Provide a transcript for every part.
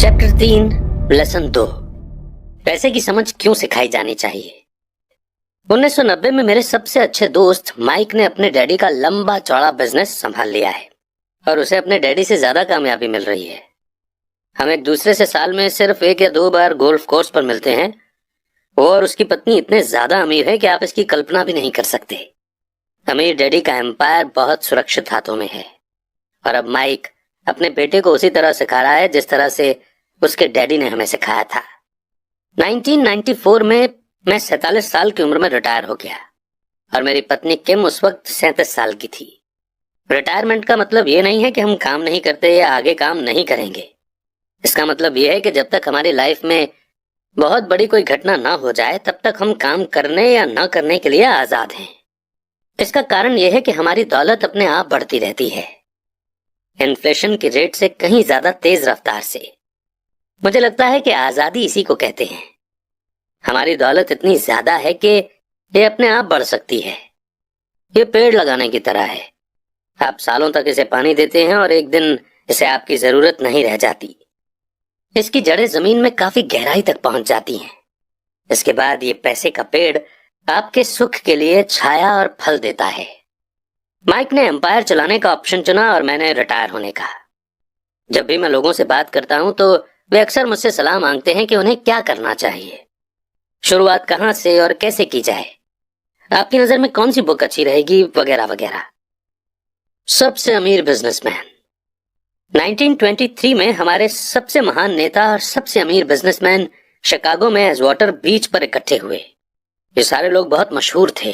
Chapter 3 lesson 2 पैसे की समझ क्यों सिखाई जानी चाहिए। 1990 में मेरे सबसे अच्छे दोस्त माइक ने अपने डैडी का लंबा चौड़ा बिजनेस संभाल लिया है और उसे अपने डैडी से ज्यादा कामयाबी मिल रही है। हम एक दूसरे से साल में सिर्फ 1 या 2 बार गोल्फ कोर्स पर मिलते हैं। वो और उसकी पत्नी इतने ज्यादा अमीर है कि आप इसकी कल्पना भी नहीं कर सकते। अमीर डैडी का एम्पायर बहुत सुरक्षित हाथों में है और अब माइक अपने बेटे को उसी तरह सिखा रहा है जिस तरह से उसके डैडी ने हमें सिखाया था। 1994 में मैं 47 साल की उम्र में रिटायर हो गया और मेरी पत्नी किम उस वक्त 37 साल की थी। रिटायरमेंट का मतलब ये नहीं है कि हम काम नहीं करते या आगे काम नहीं करेंगे। इसका मतलब ये है कि जब तक हमारी लाइफ में बहुत बड़ी कोई घटना ना हो जाए तब तक हम काम करने या ना करने के लिए आजाद हैं। इसका कारण यह है कि हमारी दौलत अपने आप बढ़ती रहती है, इन्फ्लेशन की रेट से कहीं ज्यादा तेज रफ्तार से। मुझे लगता है कि आजादी इसी को कहते हैं। हमारी दौलत इतनी ज्यादा है कि ये अपने आप बढ़ सकती है। ये पेड़ लगाने की तरह है। आप सालों तक इसे पानी देते हैं और एक दिन इसे आपकी जरूरत नहीं रह जाती। इसकी जड़ें जमीन में काफी गहराई तक पहुंच जाती हैं। इसके बाद ये पैसे का पेड़ आपके सुख के लिए छाया और फल देता है। माइक ने एम्पायर चलाने का ऑप्शन चुना और मैंने रिटायर होने का। जब भी मैं लोगों से बात करता हूं तो वे अक्सर मुझसे सलाह मांगते हैं कि उन्हें क्या करना चाहिए, शुरुआत कहां से और कैसे की जाए, आपकी नजर में कौन सी बुक अच्छी रहेगी, वगैरह वगैरह। सबसे अमीर बिजनेसमैन 1923 में हमारे सबसे महान नेता और सबसे अमीर बिजनेसमैन शिकागो में एजवाटर बीच पर इकट्ठे हुए। ये सारे लोग बहुत मशहूर थे।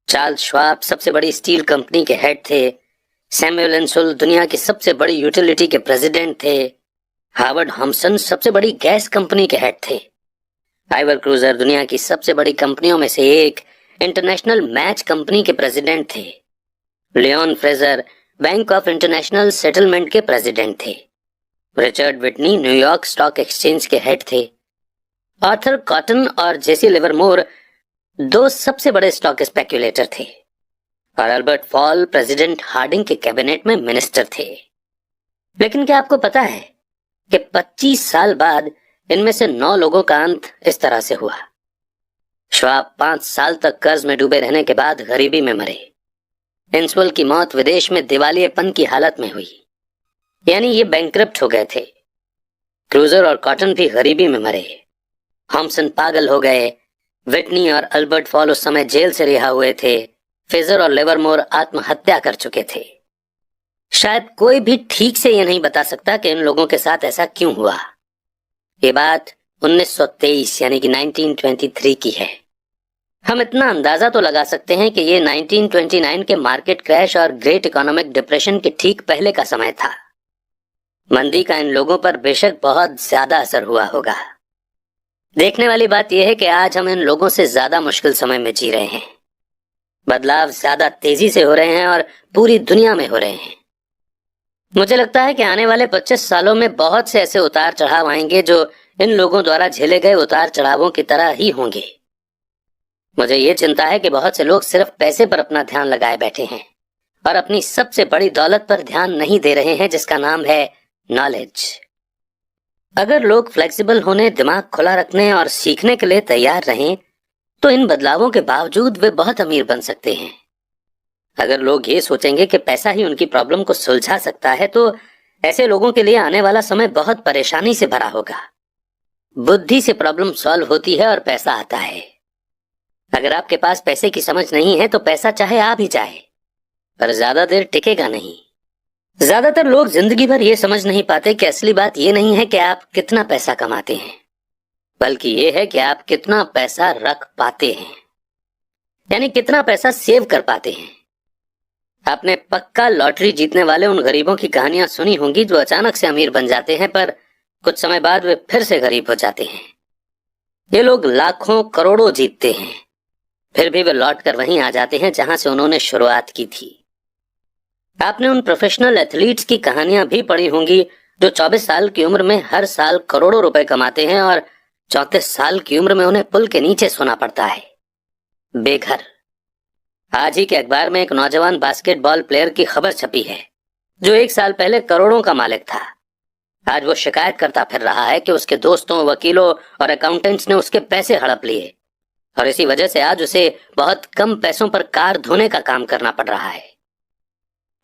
चार्ल्स श्वाब सबसे बड़ी स्टील कंपनी के हेड थे। सैमुअल इंसुल दुनिया की सबसे बड़ी यूटिलिटी के प्रेसिडेंट थे। हार्वर्ड हॉम्सन सबसे बड़ी गैस कंपनी के हेड थे। आइवर क्रूजर दुनिया की सबसे बड़ी कंपनियों में से एक इंटरनेशनल मैच कंपनी के प्रेसिडेंट थे। Leon Fraser Bank of International Settlement के प्रेसिडेंट थे। Richard Whitney New York Stock Exchange के हेड थे। आर्थर कॉटन और जेसी लिवरमोर 2 सबसे बड़े स्टॉक स्पेक्युलेटर थे और अल्बर्ट फॉल प्रेसिडेंट हार्डिंग के कैबिनेट में मिनिस्टर थे। लेकिन क्या आपको पता है कि 25 साल बाद इनमें से 9 लोगों का अंत इस तरह से हुआ। श्वाब 5 साल तक कर्ज में डूबे रहने के बाद गरीबी में मरे। इंसुल की मौत विदेश में दिवालियेपन की हालत में हुई, यानी ये बैंकरप्ट हो गए थे। क्रूजर और कॉटन भी गरीबी में मरे। हॉम्सन पागल हो गए। विटनी और अल्बर्ट फॉल उस समय जेल से रिहा हुए थे। फ्रेजर और लिवरमोर आत्महत्या कर चुके थे। शायद कोई भी ठीक से ये नहीं बता सकता कि इन लोगों के साथ ऐसा क्यों हुआ। ये बात 1923 यानी कि 1923 की है। हम इतना अंदाजा तो लगा सकते हैं कि ये 1929 के मार्केट क्रैश और ग्रेट इकोनॉमिक डिप्रेशन के ठीक पहले का समय था। मंदी का इन लोगों पर बेशक बहुत ज्यादा असर हुआ होगा। देखने वाली बात यह है कि आज हम इन लोगों से ज्यादा मुश्किल समय में जी रहे हैं। बदलाव ज्यादा तेजी से हो रहे हैं और पूरी दुनिया में हो रहे हैं। मुझे लगता है कि आने वाले 25 सालों में बहुत से ऐसे उतार चढ़ाव आएंगे जो इन लोगों द्वारा झेले गए उतार चढ़ावों की तरह ही होंगे। मुझे ये चिंता है कि बहुत से लोग सिर्फ पैसे पर अपना ध्यान लगाए बैठे हैं और अपनी सबसे बड़ी दौलत पर ध्यान नहीं दे रहे हैं, जिसका नाम है नॉलेज। अगर लोग फ्लेक्सिबल होने, दिमाग खुला रखने और सीखने के लिए तैयार रहें तो इन बदलावों के बावजूद वे बहुत अमीर बन सकते हैं। अगर लोग ये सोचेंगे कि पैसा ही उनकी प्रॉब्लम को सुलझा सकता है तो ऐसे लोगों के लिए आने वाला समय बहुत परेशानी से भरा होगा। बुद्धि से प्रॉब्लम सॉल्व होती है और पैसा आता है। अगर आपके पास पैसे की समझ नहीं है तो पैसा चाहे आ भी जाए पर ज्यादा देर टिकेगा नहीं। ज्यादातर लोग जिंदगी भर ये समझ नहीं पाते कि असली बात ये नहीं है कि आप कितना पैसा कमाते हैं, बल्कि ये है कि आप कितना पैसा रख पाते हैं, यानी कितना पैसा सेव कर पाते हैं। आपने पक्का लॉटरी जीतने वाले उन गरीबों की कहानियां सुनी होंगी जो अचानक से अमीर बन जाते हैं पर कुछ समय बाद वे फिर से गरीब हो जाते हैं। ये लोग लाखों करोड़ों जीतते हैं, फिर भी वे लौट कर वहीं आ जाते हैं जहां से उन्होंने शुरुआत की थी। आपने उन प्रोफेशनल एथलीट्स की कहानियां भी पढ़ी होंगी जो 24 साल की उम्र में हर साल करोड़ों रुपए कमाते हैं और 34 साल की उम्र में उन्हें पुल के नीचे सोना पड़ता है, बेघर। आज ही के अखबार में एक नौजवान बास्केटबॉल प्लेयर की खबर छपी है जो 1 साल पहले करोड़ों का मालिक था। आज वो शिकायत करता फिर रहा है कि उसके दोस्तों, वकीलों और अकाउंटेंट्स ने उसके पैसे हड़प लिए और इसी वजह से आज उसे बहुत कम पैसों पर कार धोने का काम करना पड़ रहा है।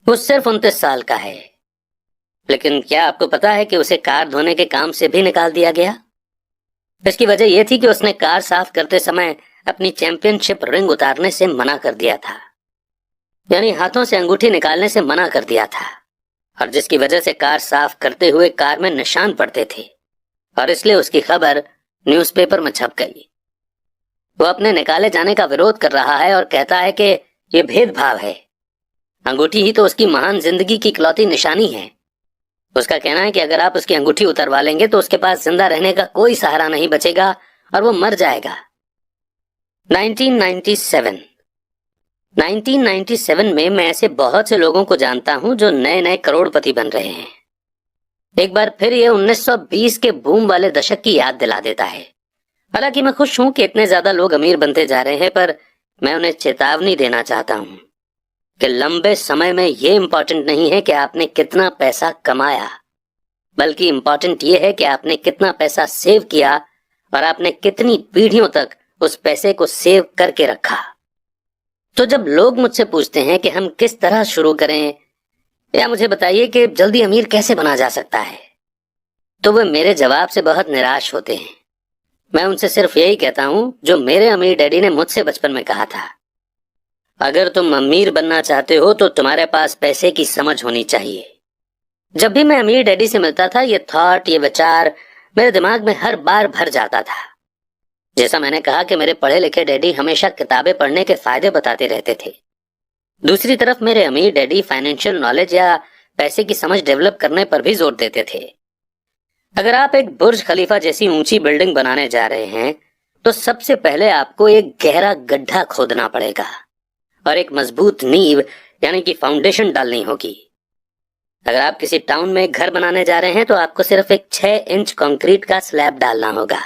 वो सिर्फ 29 साल का है, लेकिन क्या आपको पता है कि उसे कार धोने के काम से भी निकाल दिया गया? इसकी वजह यह थी कि उसने कार साफ करते समय अपनी चैंपियनशिप रिंग उतारने से मना कर दिया था, यानी हाथों से अंगूठी निकालने से मना कर दिया था, और जिसकी वजह से कार साफ करते हुए कार में निशान पड़ते थे और इसलिए उसकी खबर न्यूज़पेपर में छप गई। वो अपने निकाले जाने का विरोध कर रहा है और कहता है कि यह भेदभाव है। अंगूठी ही तो उसकी महान जिंदगी की इकलौती निशानी है। उसका कहना है कि अगर आप उसकी अंगूठी उतरवा लेंगे तो उसके पास जिंदा रहने का कोई सहारा नहीं बचेगा और वो मर जाएगा। 1997 में मैं ऐसे बहुत से लोगों को जानता हूं जो नए नए करोड़पति बन रहे हैं। एक बार फिर ये 1920 के बूम वाले दशक की याद दिला देता है। हालांकि मैं खुश हूं कि इतने ज्यादा लोग अमीर बनते जा रहे हैं, पर मैं उन्हें चेतावनी देना चाहता हूं कि लंबे समय में यह इंपॉर्टेंट नहीं है कि आपने कितना पैसा कमाया, बल्कि इंपॉर्टेंट यह है कि आपने कितना पैसा सेव किया और आपने कितनी पीढ़ियों तक उस पैसे को सेव करके रखा। तो जब लोग मुझसे पूछते हैं कि हम किस तरह शुरू करें या मुझे बताइए कि जल्दी अमीर कैसे बना जा सकता है, तो वे मेरे जवाब से बहुत निराश होते हैं। मैं उनसे सिर्फ यही कहता हूं जो मेरे अमीर डैडी ने मुझसे बचपन में कहा था, अगर तुम अमीर बनना चाहते हो तो तुम्हारे पास पैसे की समझ होनी चाहिए। जब भी मैं अमीर डैडी से मिलता था, ये थॉट, ये विचार मेरे दिमाग में हर बार भर जाता था। जैसा मैंने कहा कि मेरे पढ़े लिखे डैडी हमेशा किताबें पढ़ने के फायदे बताते रहते थे, दूसरी तरफ मेरे अमीर डैडी फाइनेंशियल नॉलेज या पैसे की समझ डेवलप करने पर भी जोर देते थे। अगर आप एक बुर्ज खलीफा जैसी ऊंची बिल्डिंग बनाने जा रहे हैं तो सबसे पहले आपको एक गहरा गड्ढा खोदना पड़ेगा और एक मजबूत नींव यानी कि फाउंडेशन डालनी होगी। अगर आप किसी टाउन में एक घर बनाने जा रहे हैं तो आपको सिर्फ एक 6 इंच कंक्रीट का स्लैब डालना होगा।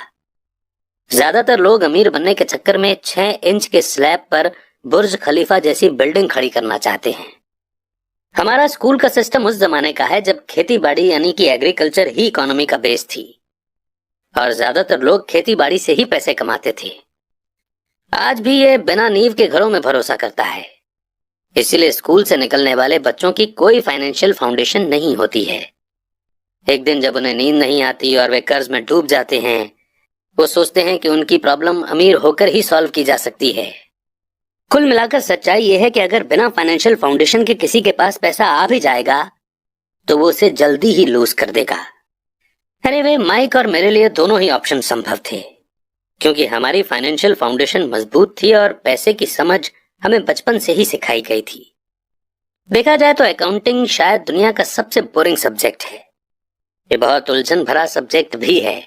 ज्यादातर लोग अमीर बनने के चक्कर में 6 इंच के स्लैब पर बुर्ज खलीफा जैसी बिल्डिंग खड़ी करना चाहते हैं। हमारा स्कूल का सिस्टम उस जमाने का है जब खेती बाड़ी यानी कि एग्रीकल्चर ही इकोनॉमी का बेस थी और ज्यादातर लोग खेती बाड़ी से ही पैसे कमाते थे। आज भी ये बिना नींव के घरों में भरोसा करता है, इसीलिए स्कूल से निकलने वाले बच्चों की कोई फाइनेंशियल फाउंडेशन नहीं होती है। एक दिन जब उन्हें नींद नहीं आती और वे कर्ज में डूब जाते हैं, वो सोचते हैं कि उनकी प्रॉब्लम अमीर होकर ही सॉल्व की जा सकती है। कुल मिलाकर सच्चाई यह है कि अगर बिना फाइनेंशियल फाउंडेशन के किसी के पास पैसा आ भी जाएगा तो वो उसे जल्दी ही लूज कर देगा। एनीवे, माइक और मेरे लिए दोनों ही ऑप्शन संभव थे, क्योंकि हमारी फाइनेंशियल फाउंडेशन मजबूत थी और पैसे की समझ हमें बचपन से ही सिखाई गई थी। देखा जाए तो अकाउंटिंग शायद दुनिया का सबसे बोरिंग सब्जेक्ट है। ये बहुत उलझन भरा सब्जेक्ट भी है,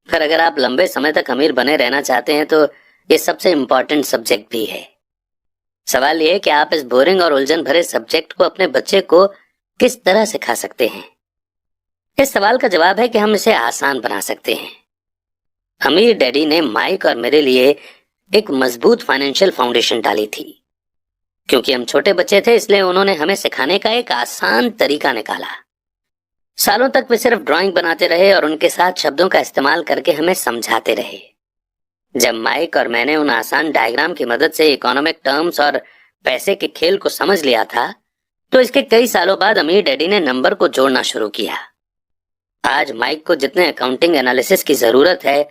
पर अगर आप लंबे समय तक अमीर बने रहना चाहते हैं तो ये सबसे इंपॉर्टेंट सब्जेक्ट भी है। सवाल यह है कि आप इस बोरिंग और उलझन भरे सब्जेक्ट को अपने बच्चे को किस तरह सिखा सकते हैं। इस सवाल का जवाब है कि हम इसे आसान बना सकते हैं। अमीर डैडी ने माइक और मेरे लिए एक मजबूत फाइनेंशियल फाउंडेशन डाली थी। क्योंकि हम छोटे बच्चे थे इसलिए उन्होंने हमें सिखाने का एक आसान तरीका निकाला। सालों तक वे सिर्फ ड्राइंग बनाते रहे और उनके साथ शब्दों का इस्तेमाल करके हमें समझाते रहे। जब माइक और मैंने उन आसान डायग्राम की मदद से इकोनॉमिक टर्म्स और पैसे के खेल को समझ लिया था, तो इसके कई सालों बाद अमीर डैडी ने नंबर को जोड़ना शुरू किया। आज माइक को जितने अकाउंटिंग एनालिसिस की जरूरत है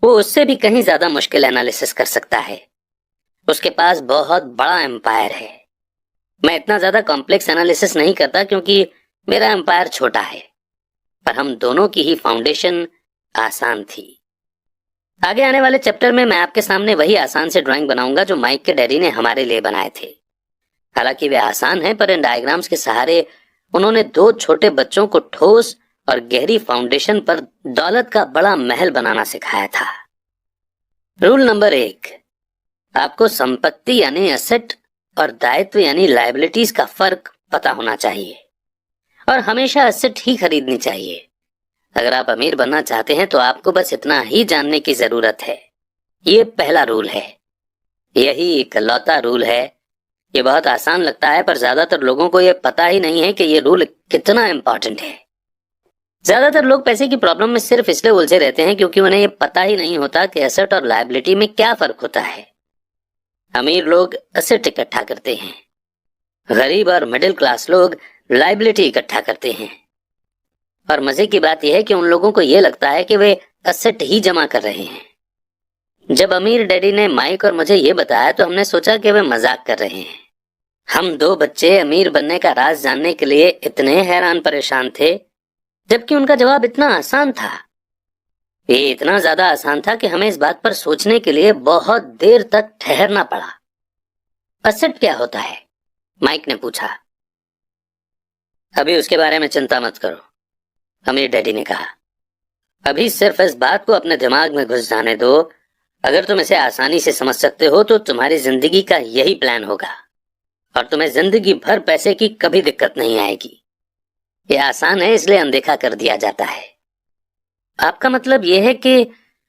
वो उससे भी कहीं ज्यादा मुश्किल एनालिसिस कर सकता है। उसके पास बहुत बड़ा एम्पायर है। मैं इतना ज्यादा कॉम्प्लेक्स एनालिसिस नहीं करता क्योंकि मेरा एम्पायर छोटा है, पर हम दोनों की ही फाउंडेशन आसान थी। आगे आने वाले चैप्टर में मैं आपके सामने वही आसान से ड्राइंग बनाऊंगा जो माइक के डैडी ने हमारे लिए बनाए थे। हालांकि वे आसान हैं, पर इन डायग्राम्स के सहारे उन्होंने 2 छोटे बच्चों को ठोस और गहरी फाउंडेशन पर दौलत का बड़ा महल बनाना सिखाया था। रूल नंबर 1, आपको संपत्ति यानी एसेट और दायित्व यानी लायबिलिटीज का फर्क पता होना चाहिए और हमेशा एसेट ही खरीदनी चाहिए। अगर आप अमीर बनना चाहते हैं तो आपको बस इतना ही जानने की जरूरत है। ये पहला रूल है, यही इकलौता रूल है। ये बहुत आसान लगता है, पर ज्यादातर लोगों को ये पता ही नहीं है कि ये रूल कितना इंपॉर्टेंट है। ज्यादातर लोग पैसे की प्रॉब्लम में सिर्फ इसलिए उलझे रहते हैं क्योंकि उन्हें ये पता ही नहीं होता कि एसेट और लायबिलिटी में क्या फर्क होता है। अमीर लोग एसेट इकट्ठा करते हैं, गरीब और मिडिल क्लास लोग लायबिलिटी इकट्ठा करते हैं। और मजे की बात यह है कि उन लोगों को यह लगता है कि वे एसेट ही जमा कर रहे हैं। जब अमीर डैडी ने माइक और मुझे ये बताया तो हमने सोचा कि वे मजाक कर रहे हैं। हम दो बच्चे अमीर बनने का राज जानने के लिए इतने हैरान परेशान थे, जबकि उनका जवाब इतना आसान था। ये इतना ज्यादा आसान था कि हमें इस बात पर सोचने के लिए बहुत देर तक ठहरना पड़ा। एसेट क्या होता है? माइक ने पूछा। अभी उसके बारे में चिंता मत करो, अमीर डैडी ने कहा। अभी सिर्फ इस बात को अपने दिमाग में घुस जाने दो। अगर तुम इसे आसानी से समझ सकते हो तो तुम्हारी जिंदगी का यही प्लान होगा और तुम्हें जिंदगी भर पैसे की कभी दिक्कत नहीं आएगी। यह आसान है इसलिए अनदेखा कर दिया जाता है। आपका मतलब यह है कि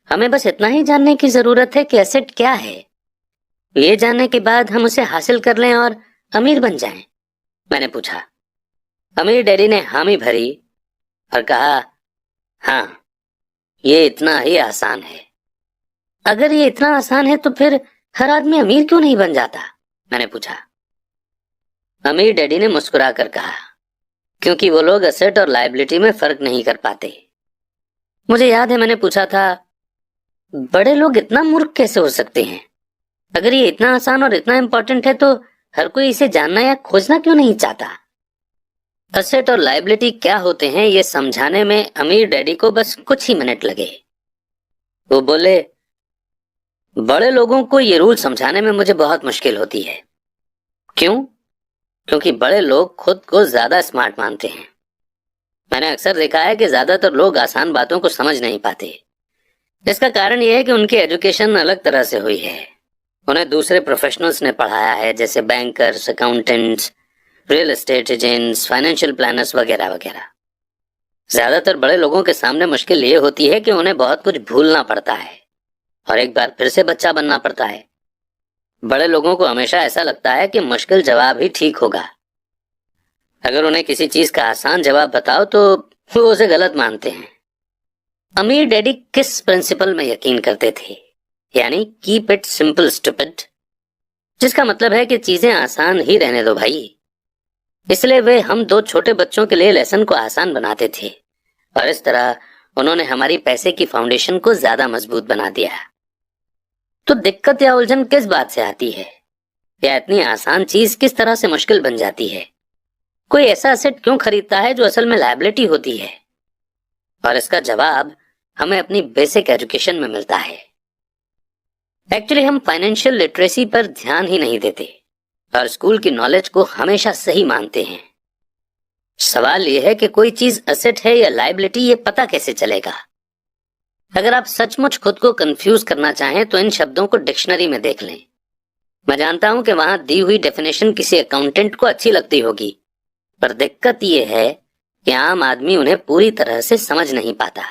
हमें बस इतना ही जानने की जरूरत है कि एसेट क्या है। ये जानने के बाद हम उसे हासिल कर लें और अमीर बन जाएं? मैंने पूछा। अमीर डैडी ने हामी भरी और कहा, हाँ, ये इतना ही आसान है। अगर ये इतना आसान है तो फिर हर आदमी अमीर क्यों नहीं बन जाता? मैंने पूछा। अमीर डैडी ने मुस्कुराकर कहा, क्योंकि वो लोग एसेट और लायबिलिटी में फर्क नहीं कर पाते। मुझे याद है मैंने पूछा था, बड़े लोग इतना मूर्ख कैसे हो सकते हैं? अगर ये इतना आसान और इतना इंपॉर्टेंट है तो हर कोई इसे जानना या खोजना क्यों नहीं चाहता? एसेट और लायबिलिटी क्या होते हैं ये समझाने में अमीर डैडी को बस कुछ ही मिनट लगे। वो बोले, बड़े लोगों को ये रूल समझाने में मुझे बहुत मुश्किल होती है। क्यों? क्योंकि बड़े लोग खुद को ज्यादा स्मार्ट मानते हैं। मैंने अक्सर देखा है कि ज्यादातर लोग आसान बातों को समझ नहीं पाते। इसका कारण यह है कि उनकी एजुकेशन अलग तरह से हुई है। उन्हें दूसरे प्रोफेशनल्स ने पढ़ाया है, जैसे bankers, accountants, real estate agents, financial planners वगैरह वगैरह। ज्यादातर बड़े लोगों के सामने मुश्किल ये होती है कि उन्हें बहुत कुछ भूलना पड़ता है और एक बार फिर से बच्चा बनना पड़ता है। बड़े लोगों को हमेशा ऐसा लगता है कि मुश्किल जवाब ही ठीक होगा। अगर उन्हें किसी चीज का आसान जवाब बताओ तो वो उसे गलत मानते हैं। अमीर डैडी किस प्रिंसिपल में यकीन करते थे? यानी कीप इट सिंपल स्टूपिड, जिसका मतलब है कि चीजें आसान ही रहने दो भाई। इसलिए वे हम दो छोटे बच्चों के लिए लेसन को आसान बनाते थे और इस तरह उन्होंने हमारी पैसे की फाउंडेशन को ज्यादा मजबूत बना दिया। तो दिक्कत या उलझन किस बात से आती है? या इतनी आसान चीज किस तरह से मुश्किल बन जाती है? कोई ऐसा एसेट क्यों खरीदता है जो असल में लायबिलिटी होती है? और इसका जवाब हमें अपनी बेसिक एजुकेशन में मिलता है। एक्चुअली हम फाइनेंशियल लिटरेसी पर ध्यान ही नहीं देते और स्कूल की नॉलेज को हमेशा सही मानते हैं। सवाल यह है कि कोई चीज एसेट है या लायबिलिटी, ये पता कैसे चलेगा? अगर आप सचमुच खुद को कंफ्यूज करना चाहें तो इन शब्दों को डिक्शनरी में देख लें। मैं जानता हूं कि वहां दी हुई डेफिनेशन किसी अकाउंटेंट को अच्छी लगती होगी, पर दिक्कत यह है कि आम आदमी उन्हें पूरी तरह से समझ नहीं पाता।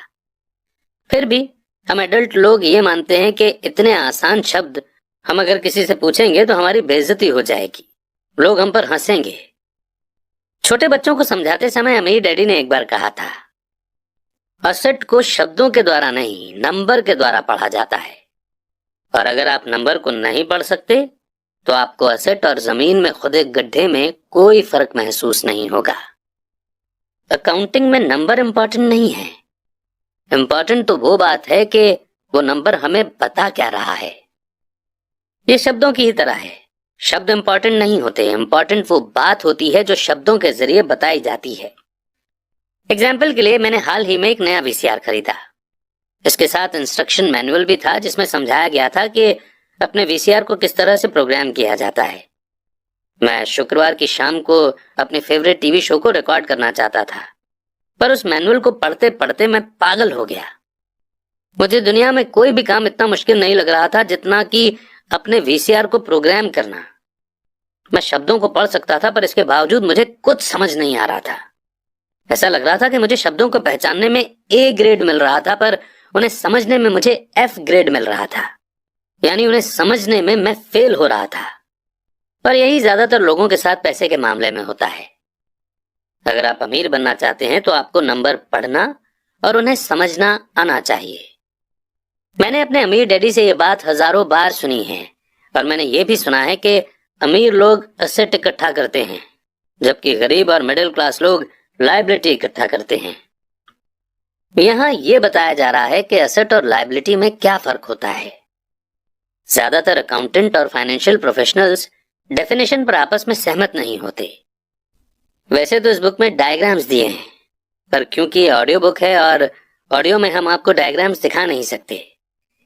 फिर भी हम एडल्ट लोग ये मानते हैं कि इतने आसान शब्द हम अगर किसी से पूछेंगे तो हमारी बेइज्जती हो जाएगी, लोग हम पर हंसेंगे। छोटे बच्चों को समझाते समय अमीर डैडी ने एक बार कहा था, एसेट को शब्दों के द्वारा नहीं, नंबर के द्वारा पढ़ा जाता है। और अगर आप नंबर को नहीं पढ़ सकते तो आपको एसेट और जमीन में खुदे गड्ढे में कोई फर्क महसूस नहीं होगा। अकाउंटिंग में नंबर इंपॉर्टेंट नहीं है। इंपॉर्टेंट तो वो बात है कि वो नंबर हमें बता क्या रहा है। ये शब्दों की ही तरह है। शब्द इंपॉर्टेंट नहीं होते, इंपॉर्टेंट वो बात होती है जो शब्दों के जरिए बताई जाती है। एग्जाम्पल के लिए मैंने हाल ही में एक नया वीसीआर खरीदा। इसके साथ इंस्ट्रक्शन मैनुअल भी था जिसमें समझाया गया था कि अपने वीसीआर को किस तरह से प्रोग्राम किया जाता है। मैं शुक्रवार की शाम को अपने फेवरेट टीवी शो को रिकॉर्ड करना चाहता था, पर उस मैनुअल को पढ़ते पढ़ते मैं पागल हो गया। मुझे दुनिया में कोई भी काम इतना मुश्किल नहीं लग रहा था जितना कि अपने वीसीआर को प्रोग्राम करना। मैं शब्दों को पढ़ सकता था पर इसके बावजूद मुझे कुछ समझ नहीं आ रहा था। ऐसा लग रहा था कि मुझे शब्दों को पहचानने में ए ग्रेड मिल रहा था पर उन्हें समझने में मुझे एफ ग्रेड मिल रहा था। यानी उन्हें समझने में मैं फेल हो रहा था। पर यही ज्यादातर लोगों के साथ पैसे के मामले में होता है। अगर आप अमीर बनना चाहते हैं तो आपको नंबर पढ़ना और उन्हें समझना आना चाहिए। मैंने अपने अमीर डैडी से ये बात हजारों बार सुनी है और मैंने ये भी सुना है कि अमीर लोग एसेट इकट्ठा करते हैं जबकि गरीब और मिडिल क्लास लोग लायबिलिटी इकट्ठा करते हैं। यहाँ ये बताया जा रहा है कि एसेट और लायबिलिटी में क्या फर्क होता है। ज्यादातर अकाउंटेंट और फाइनेंशियल प्रोफेशनल्स डेफिनेशन पर आपस में सहमत नहीं होते। वैसे तो इस बुक में डायग्राम्स दिए हैं, पर क्योंकि ये ऑडियो बुक है और ऑडियो में हम आपको डायग्राम्स दिखा नहीं सकते,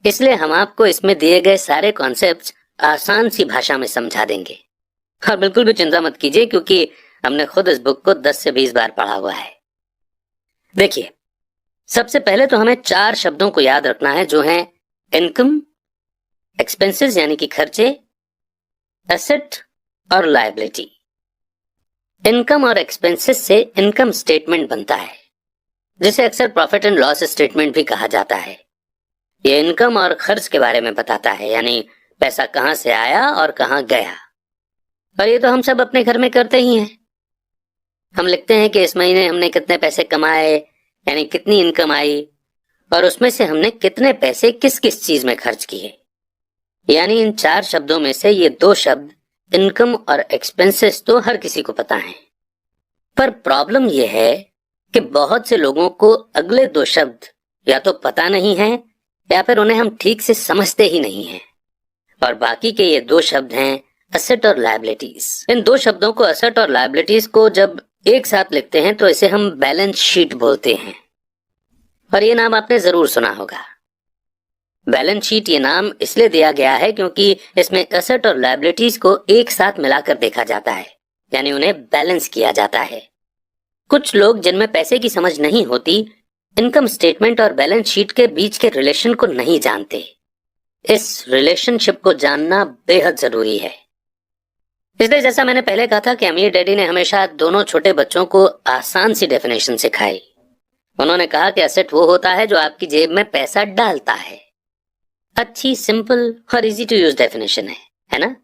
इसलिए हम आपको इसमें दिए गए सारे कॉन्सेप्ट्स आसान सी भाषा में समझा देंगे। और बिल्कुल भी चिंता मत कीजिए क्योंकि हमने खुद इस बुक को 10 से 20 बार पढ़ा हुआ है। देखिए, सबसे पहले तो हमें 4 शब्दों को याद रखना है जो हैं इनकम, एक्सपेंसेस यानी कि खर्चे, एसेट और लायबिलिटी। इनकम और एक्सपेंसेस से इनकम स्टेटमेंट बनता है जिसे अक्सर प्रॉफिट एंड लॉस स्टेटमेंट भी कहा जाता है। यह इनकम और खर्च के बारे में बताता है, यानी पैसा कहां से आया और कहां गया। और ये तो हम सब अपने घर में करते ही हैं। हम लिखते हैं कि इस महीने हमने कितने पैसे कमाए, यानी कितनी इनकम आई, और उसमें से हमने कितने पैसे किस किस चीज में खर्च किए। यानी इन 4 शब्दों में से ये 2 शब्द इनकम और एक्सपेंसेस तो हर किसी को पता है, पर प्रॉब्लम यह है कि बहुत से लोगों को अगले 2 शब्द या तो पता नहीं है या फिर उन्हें हम ठीक से समझते ही नहीं हैं। और बाकी के ये 2 शब्द हैं एसेट और लायबिलिटीज। इन 2 शब्दों को, एसेट और लायबिलिटीज को, जब एक साथ लिखते हैं तो इसे हम बैलेंस शीट बोलते हैं। और ये नाम आपने जरूर सुना होगा। बैलेंस शीट ये नाम इसलिए दिया गया है क्योंकि इसमें एसेट और लायबिलिटीज को एक साथ मिलाकर देखा जाता है, यानी उन्हें बैलेंस किया जाता है। कुछ लोग जिनमें पैसे की समझ नहीं होती, इनकम स्टेटमेंट और बैलेंस शीट के बीच के रिलेशन को नहीं जानते। इस रिलेशनशिप को जानना बेहद जरूरी है। इसलिए जैसा मैंने पहले कहा था कि अमीर डैडी ने हमेशा दोनों छोटे बच्चों को आसान सी डेफिनेशन सिखाई। उन्होंने कहा कि एसेट वो होता है जो आपकी जेब में पैसा डालता है। अच्छी, सिंपल और इजी टू यूज डेफिनेशन है ना।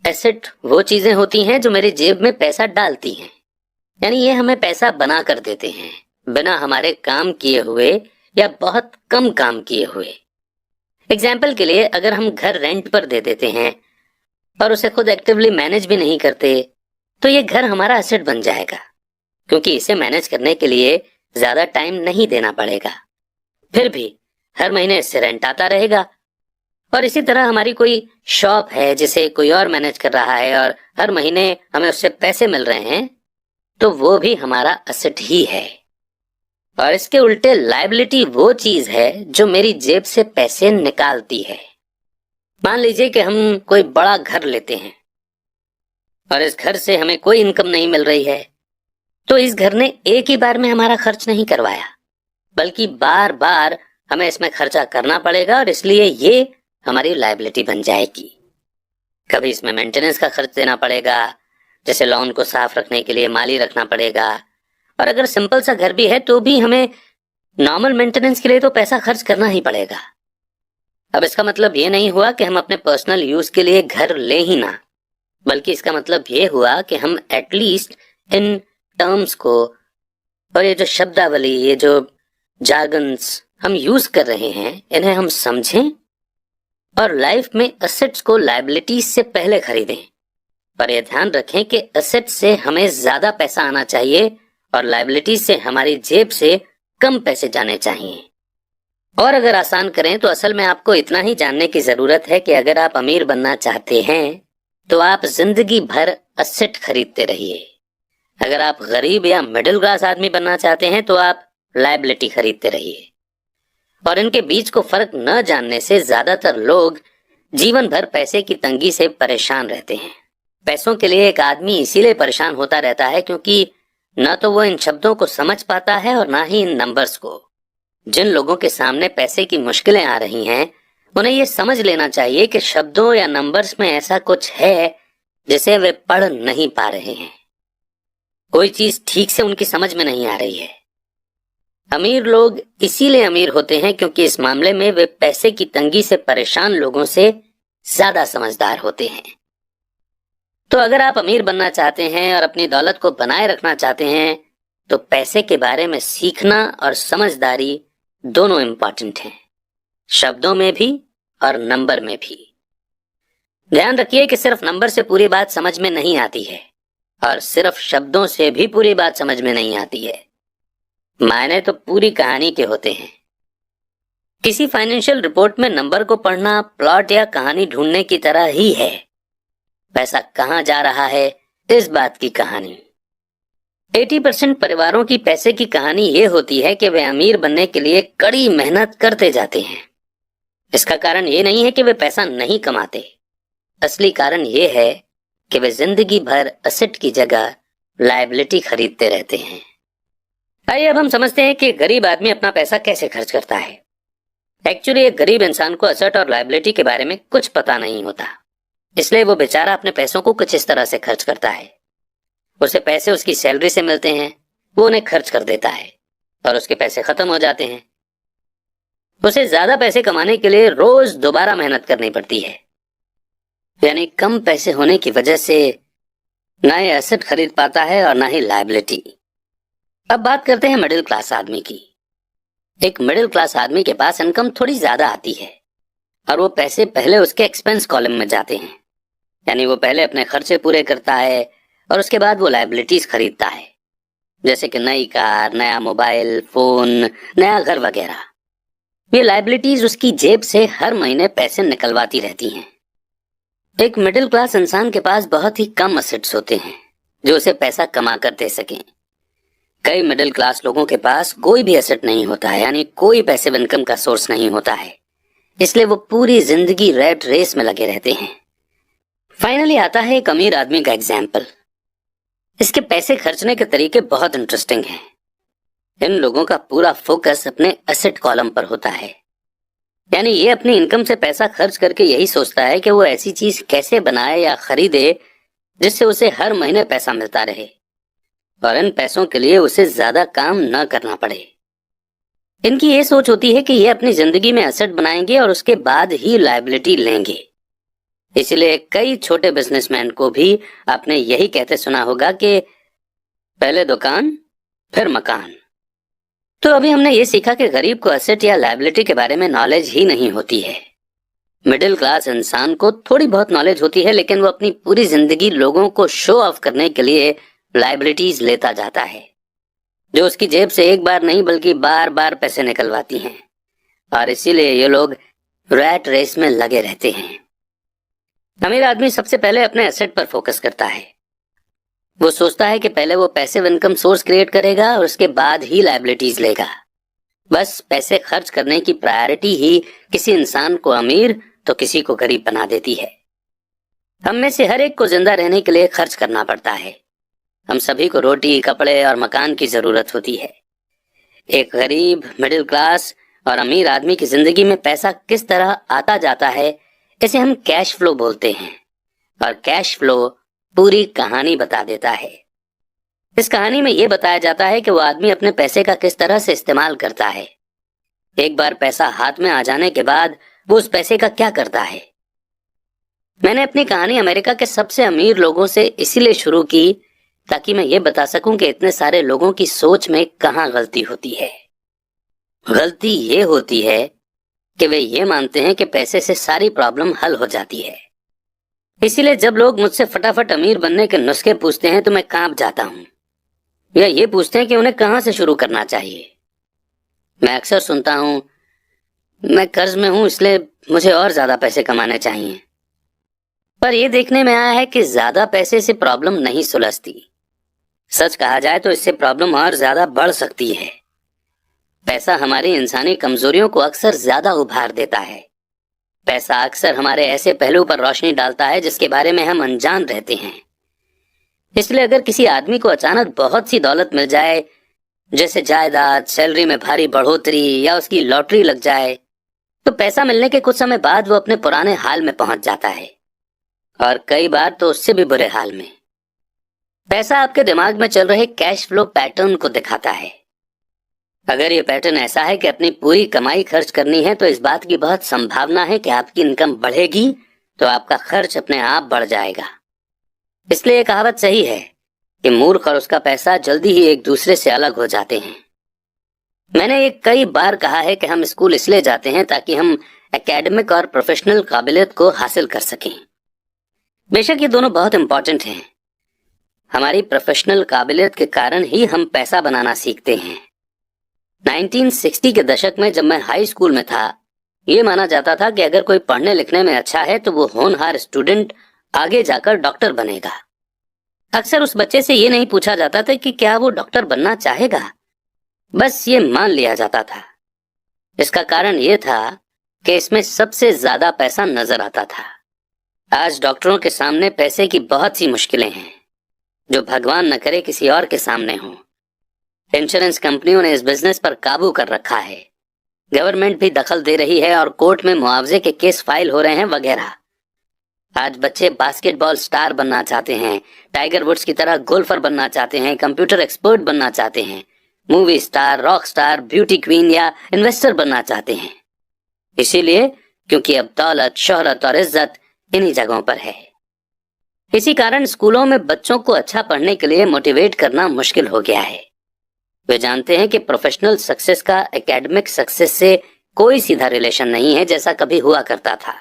एसेट वो चीजें होती हैं जो मेरी जेब में पैसा डालती हैं, यानी ये हमें पैसा बना कर देते हैं बिना हमारे काम किए हुए या बहुत कम काम किए हुए। एग्जाम्पल के लिए, अगर हम घर रेंट पर दे देते हैं और उसे खुद एक्टिवली मैनेज भी नहीं करते तो ये घर हमारा एसेट बन जाएगा, क्योंकि इसे मैनेज करने के लिए ज्यादा टाइम नहीं देना पड़ेगा। फिर भी हर महीने इससे रेंट आता रहेगा। और इसी तरह हमारी कोई शॉप है जिसे कोई और मैनेज कर रहा है और हर महीने हमें उससे पैसे मिल रहे हैं, तो वो भी हमारा एसेट ही है। और इसके उल्टे लायबिलिटी वो चीज है जो मेरी जेब से पैसे निकालती है। मान लीजिए कि हम कोई बड़ा घर लेते हैं और इस घर से हमें कोई इनकम नहीं मिल रही है, तो इस घर ने एक ही बार में हमारा खर्च नहीं करवाया, बल्कि बार बार हमें इसमें खर्चा करना पड़ेगा और इसलिए ये हमारी लायबिलिटी बन जाएगी। कभी इसमें मेंटेनेंस का खर्च देना पड़ेगा, जैसे लॉन को साफ रखने के लिए माली रखना पड़ेगा। और अगर सिंपल सा घर भी है तो भी हमें नॉर्मल मेंटेनेंस के लिए तो पैसा खर्च करना ही पड़ेगा। अब इसका मतलब ये नहीं हुआ कि हम अपने पर्सनल यूज के लिए घर ले ही ना, बल्कि इसका मतलब ये हुआ कि हम एटलीस्ट इन टर्म्स को और ये जो शब्दावली, ये जो जार्गन्स हम यूज कर रहे हैं, इन्हें हम समझें और लाइफ में एसेट्स को लायबिलिटीज से पहले खरीदें। पर यह ध्यान रखें कि एसेट से हमें ज्यादा पैसा आना चाहिए और लायबिलिटीज से हमारी जेब से कम पैसे जाने चाहिए। और अगर आसान करें तो असल में आपको इतना ही जानने की जरूरत है कि अगर आप अमीर बनना चाहते हैं तो आप जिंदगी भर एसेट खरीदते रहिए। अगर आप गरीब या मिडिल क्लास आदमी बनना चाहते हैं तो आप लायबिलिटी खरीदते रहिए। और इनके बीच को फर्क न जानने से ज्यादातर लोग जीवन भर पैसे की तंगी से परेशान रहते हैं। पैसों के लिए एक आदमी इसीलिए परेशान होता रहता है क्योंकि न तो वो इन शब्दों को समझ पाता है और ना ही इन नंबर्स को। जिन लोगों के सामने पैसे की मुश्किलें आ रही हैं, उन्हें ये समझ लेना चाहिए कि शब्दों या नंबर्स में ऐसा कुछ है जिसे वे पढ़ नहीं पा रहे हैं। कोई चीज ठीक से उनकी समझ में नहीं आ रही है। अमीर लोग इसीलिए अमीर होते हैं क्योंकि इस मामले में वे पैसे की तंगी से परेशान लोगों से ज्यादा समझदार होते हैं। तो अगर आप अमीर बनना चाहते हैं और अपनी दौलत को बनाए रखना चाहते हैं तो पैसे के बारे में सीखना और समझदारी दोनों इंपॉर्टेंट हैं, शब्दों में भी और नंबर में भी। ध्यान रखिए कि सिर्फ नंबर से पूरी बात समझ में नहीं आती है और सिर्फ शब्दों से भी पूरी बात समझ में नहीं आती है। मायने तो पूरी कहानी के होते हैं। किसी फाइनेंशियल रिपोर्ट में नंबर को पढ़ना प्लॉट या कहानी ढूंढने की तरह ही है। पैसा कहां जा रहा है, इस बात की कहानी। 80% परिवारों की पैसे की कहानी यह होती है कि वे अमीर बनने के लिए कड़ी मेहनत करते जाते हैं। इसका कारण ये नहीं है कि वे पैसा नहीं कमाते, असली कारण ये है कि वे जिंदगी भर एसेट की जगह लायबिलिटी खरीदते रहते हैं। आइए अब हम समझते हैं कि गरीब आदमी अपना पैसा कैसे खर्च करता है। एक्चुअली एक गरीब इंसान को एसेट और लायबिलिटी के बारे में कुछ पता नहीं होता, इसलिए वो बेचारा अपने पैसों को कुछ इस तरह से खर्च करता है। उसे पैसे उसकी सैलरी से मिलते हैं, वो उन्हें खर्च कर देता है और उसके पैसे खत्म हो जाते हैं। उसे ज्यादा पैसे कमाने के लिए रोज दोबारा मेहनत करनी पड़ती है, यानी कम पैसे होने की वजह से ना ही एसेट खरीद पाता है और ना ही लायबिलिटी। अब बात करते हैं मिडिल क्लास आदमी की। एक मिडिल क्लास आदमी के पास इनकम थोड़ी ज्यादा आती है और वो पैसे पहले उसके एक्सपेंस कॉलम में जाते हैं, यानी वो पहले अपने खर्चे पूरे करता है और उसके बाद वो लायबिलिटीज खरीदता है, जैसे कि नई कार, नया मोबाइल फोन, नया घर वगैरह। ये लायबिलिटीज उसकी जेब से हर महीने पैसे निकलवाती रहती हैं। एक मिडिल क्लास इंसान के पास बहुत ही कम एसेट्स होते हैं जो उसे पैसा कमा कर दे सकें। कई मिडिल क्लास लोगों के पास कोई भी एसेट नहीं होता है, यानी कोई पैसिव इनकम का सोर्स नहीं होता है, इसलिए वो पूरी जिंदगी रैट रेस में लगे रहते हैं। फाइनली आता है एक अमीर आदमी का एग्जाम्पल। इसके पैसे खर्चने के तरीके बहुत इंटरेस्टिंग हैं। इन लोगों का पूरा फोकस अपने एसेट कॉलम पर होता है, यानी ये अपनी इनकम से पैसा खर्च करके यही सोचता है कि वो ऐसी चीज कैसे बनाए या खरीदे जिससे उसे हर महीने पैसा मिलता रहे और इन पैसों के लिए उसे ज्यादा काम न करना पड़े। इनकी ये सोच होती है कि ये अपनी जिंदगी में एसेट बनाएंगे और उसके बाद ही लायबिलिटी लेंगे। इसलिए कई छोटे बिजनेसमैन को भी आपने यही कहते सुना होगा कि पहले दुकान फिर मकान। तो अभी हमने ये सीखा कि गरीब को एसेट या लायबिलिटी के बारे में नॉलेज ही नहीं होती है। मिडिल क्लास इंसान को थोड़ी बहुत नॉलेज होती है, लेकिन वो अपनी पूरी जिंदगी लोगों को शो ऑफ करने के लिए लायबिलिटीज लेता जाता है, जो उसकी जेब से एक बार नहीं बल्कि बार बार पैसे निकलवाती हैं और इसीलिए ये लोग रैट रेस में लगे रहते हैं। अमीर आदमी सबसे पहले अपने एसेट पर फोकस करता है। वो सोचता है कि पहले वो पैसिव इनकम सोर्स क्रिएट करेगा और उसके बाद ही लायबिलिटीज लेगा। बस पैसे खर्च करने की प्रायोरिटी ही किसी इंसान को अमीर तो किसी को गरीब बना देती है। हम में से हर एक को जिंदा रहने के लिए खर्च करना पड़ता है। हम सभी को रोटी, कपड़े और मकान की जरूरत होती है। एक गरीब, मिडिल क्लास और अमीर आदमी की जिंदगी में पैसा किस तरह आता जाता है, इसे हम कैश फ्लो बोलते हैं और कैश फ्लो पूरी कहानी बता देता है। इस कहानी में यह बताया जाता है कि वो आदमी अपने पैसे का किस तरह से इस्तेमाल करता है। एक बार पैसा हाथ में आ जाने के बाद वो उस पैसे का क्या करता है। मैंने अपनी कहानी अमेरिका के सबसे अमीर लोगों से इसीलिए शुरू की ताकि मैं ये बता सकूं कि इतने सारे लोगों की सोच में कहां गलती होती है। गलती ये होती है कि वे ये मानते हैं कि पैसे से सारी प्रॉब्लम हल हो जाती है। इसीलिए जब लोग मुझसे फटाफट अमीर बनने के नुस्खे पूछते हैं तो मैं कांप जाता हूं, या ये पूछते हैं कि उन्हें कहां से शुरू करना चाहिए। मैं अक्सर सुनता हूं, मैं कर्ज में हूं इसलिए मुझे और ज्यादा पैसे कमाने चाहिए। पर यह देखने में आया है कि ज्यादा पैसे से प्रॉब्लम नहीं सुलझती। सच कहा जाए तो इससे प्रॉब्लम और ज्यादा बढ़ सकती है। पैसा हमारी इंसानी कमजोरियों को अक्सर ज्यादा उभार देता है। पैसा अक्सर हमारे ऐसे पहलू पर रोशनी डालता है जिसके बारे में हम अनजान रहते हैं। इसलिए अगर किसी आदमी को अचानक बहुत सी दौलत मिल जाए, जैसे जायदाद, सैलरी में भारी बढ़ोतरी या उसकी लॉटरी लग जाए, तो पैसा मिलने के कुछ समय बाद वो अपने पुराने हाल में पहुंच जाता है और कई बार तो उससे भी बुरे हाल में। पैसा आपके दिमाग में चल रहे कैश फ्लो पैटर्न को दिखाता है। अगर ये पैटर्न ऐसा है कि अपनी पूरी कमाई खर्च करनी है तो इस बात की बहुत संभावना है कि आपकी इनकम बढ़ेगी तो आपका खर्च अपने आप बढ़ जाएगा। इसलिए ये कहावत सही है कि मूर्ख और उसका पैसा जल्दी ही एक दूसरे से अलग हो जाते हैं। मैंने ये कई बार कहा है कि हम स्कूल इसलिए जाते हैं ताकि हम एकेडमिक और प्रोफेशनल काबिलियत को हासिल कर सकें। बेशक ये दोनों बहुत इंपॉर्टेंट हैं। हमारी प्रोफेशनल काबिलियत के कारण ही हम पैसा बनाना सीखते हैं। 1960 के दशक में जब मैं हाई स्कूल में था, ये माना जाता था कि अगर कोई पढ़ने लिखने में अच्छा है तो वो होनहार स्टूडेंट आगे जाकर डॉक्टर बनेगा। अक्सर उस बच्चे से ये नहीं पूछा जाता था कि क्या वो डॉक्टर बनना चाहेगा, बस ये मान लिया जाता था। इसका कारण ये था कि इसमें सबसे ज्यादा पैसा नजर आता था। आज डॉक्टरों के सामने पैसे की बहुत सी मुश्किलें हैं जो भगवान न करे किसी और के सामने हों। इंश्योरेंस कंपनियों ने इस बिजनेस पर काबू कर रखा है, गवर्नमेंट भी दखल दे रही है और कोर्ट में मुआवजे के केस फाइल हो रहे हैं वगैरह। आज बच्चे बास्केटबॉल स्टार बनना चाहते हैं, टाइगर वुड्स की तरह गोल्फर बनना चाहते हैं, कंप्यूटर एक्सपर्ट बनना चाहते हैं, movie star, rock star, beauty queen या इन्वेस्टर बनना चाहते हैं। इसीलिए क्योंकि अब दौलत, शोहरत और इज्जत इन्हीं जगहों पर है। इसी कारण स्कूलों में बच्चों को अच्छा पढ़ने के लिए मोटिवेट करना मुश्किल हो गया है। वे जानते हैं कि प्रोफेशनल सक्सेस का एकेडमिक सक्सेस से कोई सीधा रिलेशन नहीं है जैसा कभी हुआ करता था।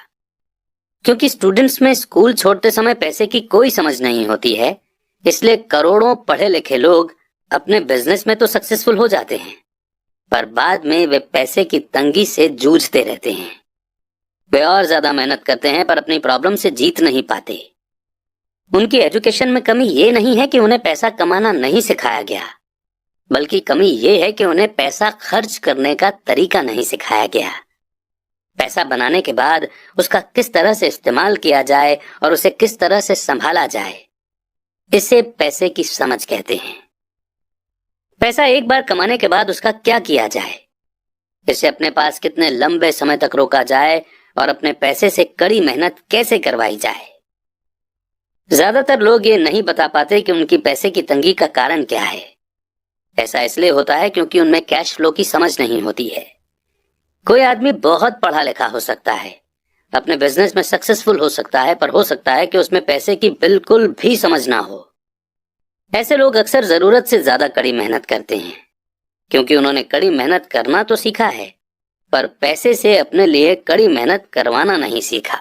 क्योंकि स्टूडेंट्स में स्कूल छोड़ते समय पैसे की कोई समझ नहीं होती है, इसलिए करोड़ों पढ़े लिखे लोग अपने बिजनेस में तो सक्सेसफुल हो जाते हैं, पर बाद में वे पैसे की तंगी से जूझते रहते हैं। वे और ज्यादा मेहनत करते हैं पर अपनी प्रॉब्लम से जीत नहीं पाते। उनकी एजुकेशन में कमी ये नहीं है कि उन्हें पैसा कमाना नहीं सिखाया गया, बल्कि कमी ये है कि उन्हें पैसा खर्च करने का तरीका नहीं सिखाया गया। पैसा बनाने के बाद उसका किस तरह से इस्तेमाल किया जाए और उसे किस तरह से संभाला जाए, इसे पैसे की समझ कहते हैं। पैसा एक बार कमाने के बाद उसका क्या किया जाए, इसे अपने पास कितने लंबे समय तक रोका जाए और अपने पैसे से कड़ी मेहनत कैसे करवाई जाए। ज्यादातर लोग ये नहीं बता पाते कि उनकी पैसे की तंगी का कारण क्या है। ऐसा इसलिए होता है क्योंकि उनमें कैश फ्लो की समझ नहीं होती है। कोई आदमी बहुत पढ़ा लिखा हो सकता है, अपने बिजनेस में सक्सेसफुल हो सकता है, पर हो सकता है कि उसमें पैसे की बिल्कुल भी समझ ना हो। ऐसे लोग अक्सर जरूरत से ज्यादा कड़ी मेहनत करते हैं क्योंकि उन्होंने कड़ी मेहनत करना तो सीखा है, पर पैसे से अपने लिए कड़ी मेहनत करवाना नहीं सीखा।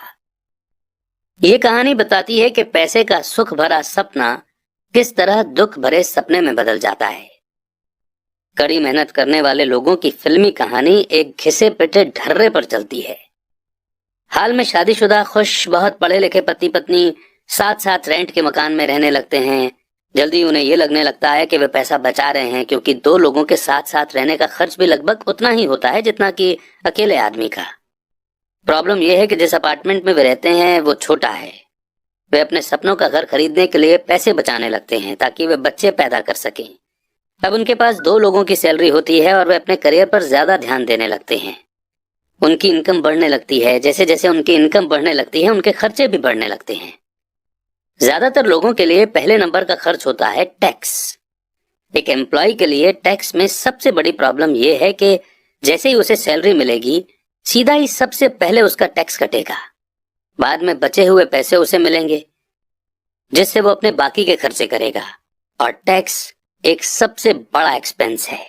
ये कहानी बताती है कि पैसे का सुख भरा सपना किस तरह दुख भरे सपने में बदल जाता है। कड़ी मेहनत करने वाले लोगों की फिल्मी कहानी एक घिसे पिटे ढर्रे पर चलती है। हाल में शादीशुदा खुश बहुत पढ़े लिखे पति पत्नी साथ साथ रेंट के मकान में रहने लगते हैं। जल्दी उन्हें यह लगने लगता है कि वे पैसा बचा रहे हैं, क्योंकि दो लोगों के साथ साथ रहने का खर्च भी लगभग उतना ही होता है जितना कि अकेले आदमी का। प्रॉब्लम यह है कि जिस अपार्टमेंट में वे रहते हैं वो छोटा है। वे अपने सपनों का घर खरीदने के लिए पैसे बचाने लगते हैं ताकि वे बच्चे पैदा कर सकें। अब उनके पास दो लोगों की सैलरी होती है और वे अपने करियर पर ज्यादा ध्यान देने लगते हैं। उनकी इनकम बढ़ने लगती है। जैसे जैसे उनकी इनकम बढ़ने लगती है उनके खर्चे भी बढ़ने लगते हैं। ज्यादातर लोगों के लिए पहले नंबर का खर्च होता है टैक्स। एक एम्प्लॉय के लिए टैक्स में सबसे बड़ी प्रॉब्लम यह है कि जैसे ही उसे सैलरी मिलेगी सीधा ही सबसे पहले उसका टैक्स कटेगा। बाद में बचे हुए पैसे उसे मिलेंगे जिससे वो अपने बाकी के खर्चे करेगा, और टैक्स एक सबसे बड़ा एक्सपेंस है।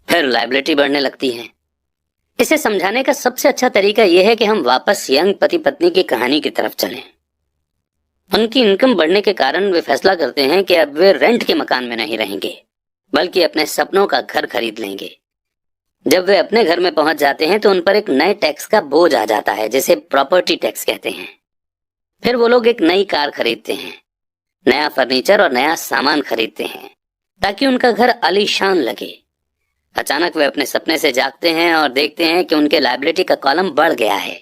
फिर लायबिलिटी बढ़ने लगती है। इसे समझाने का सबसे अच्छा तरीका यह है कि हम वापस यंग पति पत्नी की कहानी की तरफ चलें। उनकी इनकम बढ़ने के कारण वे फैसला करते हैं कि अब वे रेंट के मकान में नहीं रहेंगे बल्कि अपने सपनों का घर खरीद लेंगे। जब वे अपने घर में पहुंच जाते हैं तो उन पर एक नए टैक्स का बोझ आ जाता है जिसे प्रॉपर्टी टैक्स कहते हैं। फिर वो लोग एक नई कार खरीदते हैं, नया फर्नीचर और नया सामान खरीदते हैं ताकि उनका घर आलीशान लगे। अचानक वे अपने सपने से जागते हैं और देखते हैं कि उनके लायबिलिटी का कॉलम बढ़ गया है।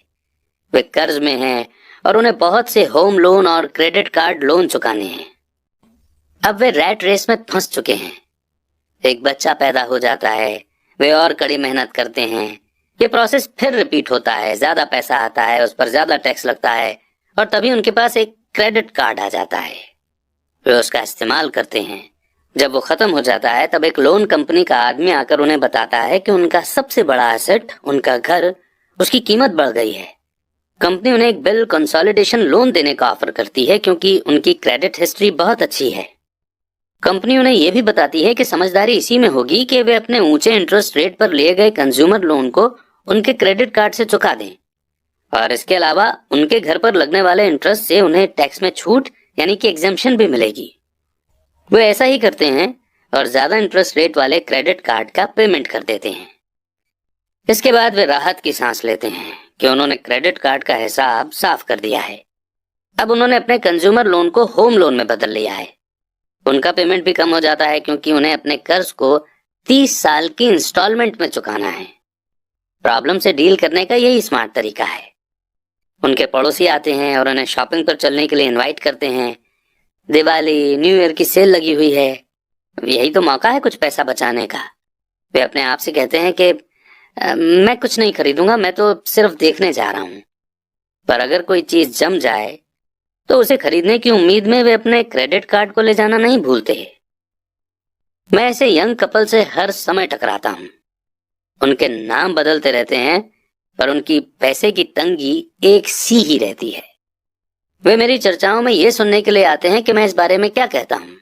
वे कर्ज में हैं और उन्हें बहुत से होम लोन और क्रेडिट कार्ड लोन चुकाने हैं। अब वे रैट रेस में फंस चुके हैं। एक बच्चा पैदा हो जाता है, वे और कड़ी मेहनत करते हैं। ये प्रोसेस फिर रिपीट होता है, ज्यादा पैसा आता है, उस पर ज्यादा टैक्स लगता है और तभी उनके पास एक क्रेडिट कार्ड आ जाता है। वे उसका इस्तेमाल करते हैं। जब वो खत्म हो जाता है तब एक लोन कंपनी का आदमी आकर उन्हें बताता है कि उनका सबसे बड़ा एसेट, उनका घर, उसकी कीमत बढ़ गई है। कंपनी उन्हें एक बिल कंसोलिडेशन लोन देने का ऑफर करती है क्योंकि उनकी क्रेडिट हिस्ट्री बहुत अच्छी है। कंपनी उन्हें यह भी बताती है कि समझदारी इसी में होगी कि वे अपने ऊंचे इंटरेस्ट रेट पर लिए गए कंज्यूमर लोन को उनके क्रेडिट कार्ड से चुका दें, और इसके अलावा उनके घर पर लगने वाले इंटरेस्ट से उन्हें टैक्स में छूट यानी कि एग्जेम्पशन भी मिलेगी। वे ऐसा ही करते हैं और ज्यादा इंटरेस्ट रेट वाले क्रेडिट कार्ड का पेमेंट कर देते हैं। इसके बाद वे राहत की सांस लेते हैं कि उन्होंने क्रेडिट कार्ड का हिसाब साफ कर दिया है। अब उन्होंने अपने कंज्यूमर लोन को होम लोन में बदल लिया है। उनका पेमेंट भी कम हो जाता है क्योंकि उन्हें अपने कर्ज को 30 साल की इंस्टॉलमेंट में चुकाना है। प्रॉब्लम से डील करने का यही स्मार्ट तरीका है। उनके पड़ोसी आते हैं और उन्हें शॉपिंग पर चलने के लिए इनवाइट करते हैं। दिवाली, न्यू ईयर की सेल लगी हुई है, यही तो मौका है कुछ पैसा बचाने का। वे अपने आप से कहते हैं कि मैं कुछ नहीं खरीदूंगा, मैं तो सिर्फ देखने जा रहा हूं। पर अगर कोई चीज जम जाए तो उसे खरीदने की उम्मीद में वे अपने क्रेडिट कार्ड को ले जाना नहीं भूलते। मैं ऐसे यंग कपल से हर समय टकराता हूं। उनके नाम बदलते रहते हैं पर उनकी पैसे की तंगी एक सी ही रहती है। वे मेरी चर्चाओं में ये सुनने के लिए आते हैं कि मैं इस बारे में क्या कहता हूं।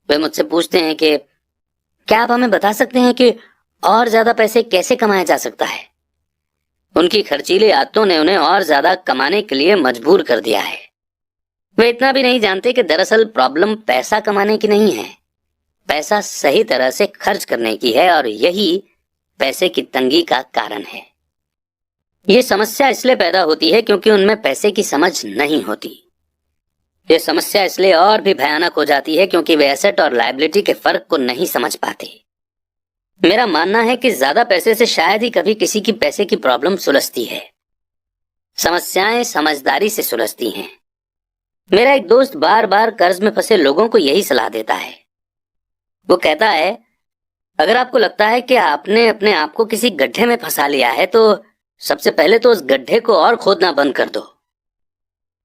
वे मुझसे पूछते हैं कि क्या आप हमें बता सकते हैं कि और ज्यादा पैसे कैसे कमाया जा सकता है। उनकी खर्चीली आदतों ने उन्हें और ज्यादा कमाने के लिए मजबूर कर दिया है। वे इतना भी नहीं जानते कि दरअसल प्रॉब्लम पैसा कमाने की नहीं है, पैसा सही तरह से खर्च करने की है, और यही पैसे की तंगी का कारण है। ये समस्या इसलिए पैदा होती है क्योंकि उनमें पैसे की समझ नहीं होती। ये समस्या इसलिए और भी भयानक हो जाती है क्योंकि वे एसेट और लायबिलिटी के फर्क को नहीं समझ पाते। मेरा मानना है कि ज्यादा पैसे से शायद ही कभी किसी की पैसे की प्रॉब्लम सुलझती है। समस्याएं समझदारी से सुलझती हैं। मेरा एक दोस्त बार बार कर्ज में फंसे लोगों को यही सलाह देता है। वो कहता है, अगर आपको लगता है कि आपने अपने आप को किसी गड्ढे में फंसा लिया है तो सबसे पहले तो उस गड्ढे को और खोदना बंद कर दो।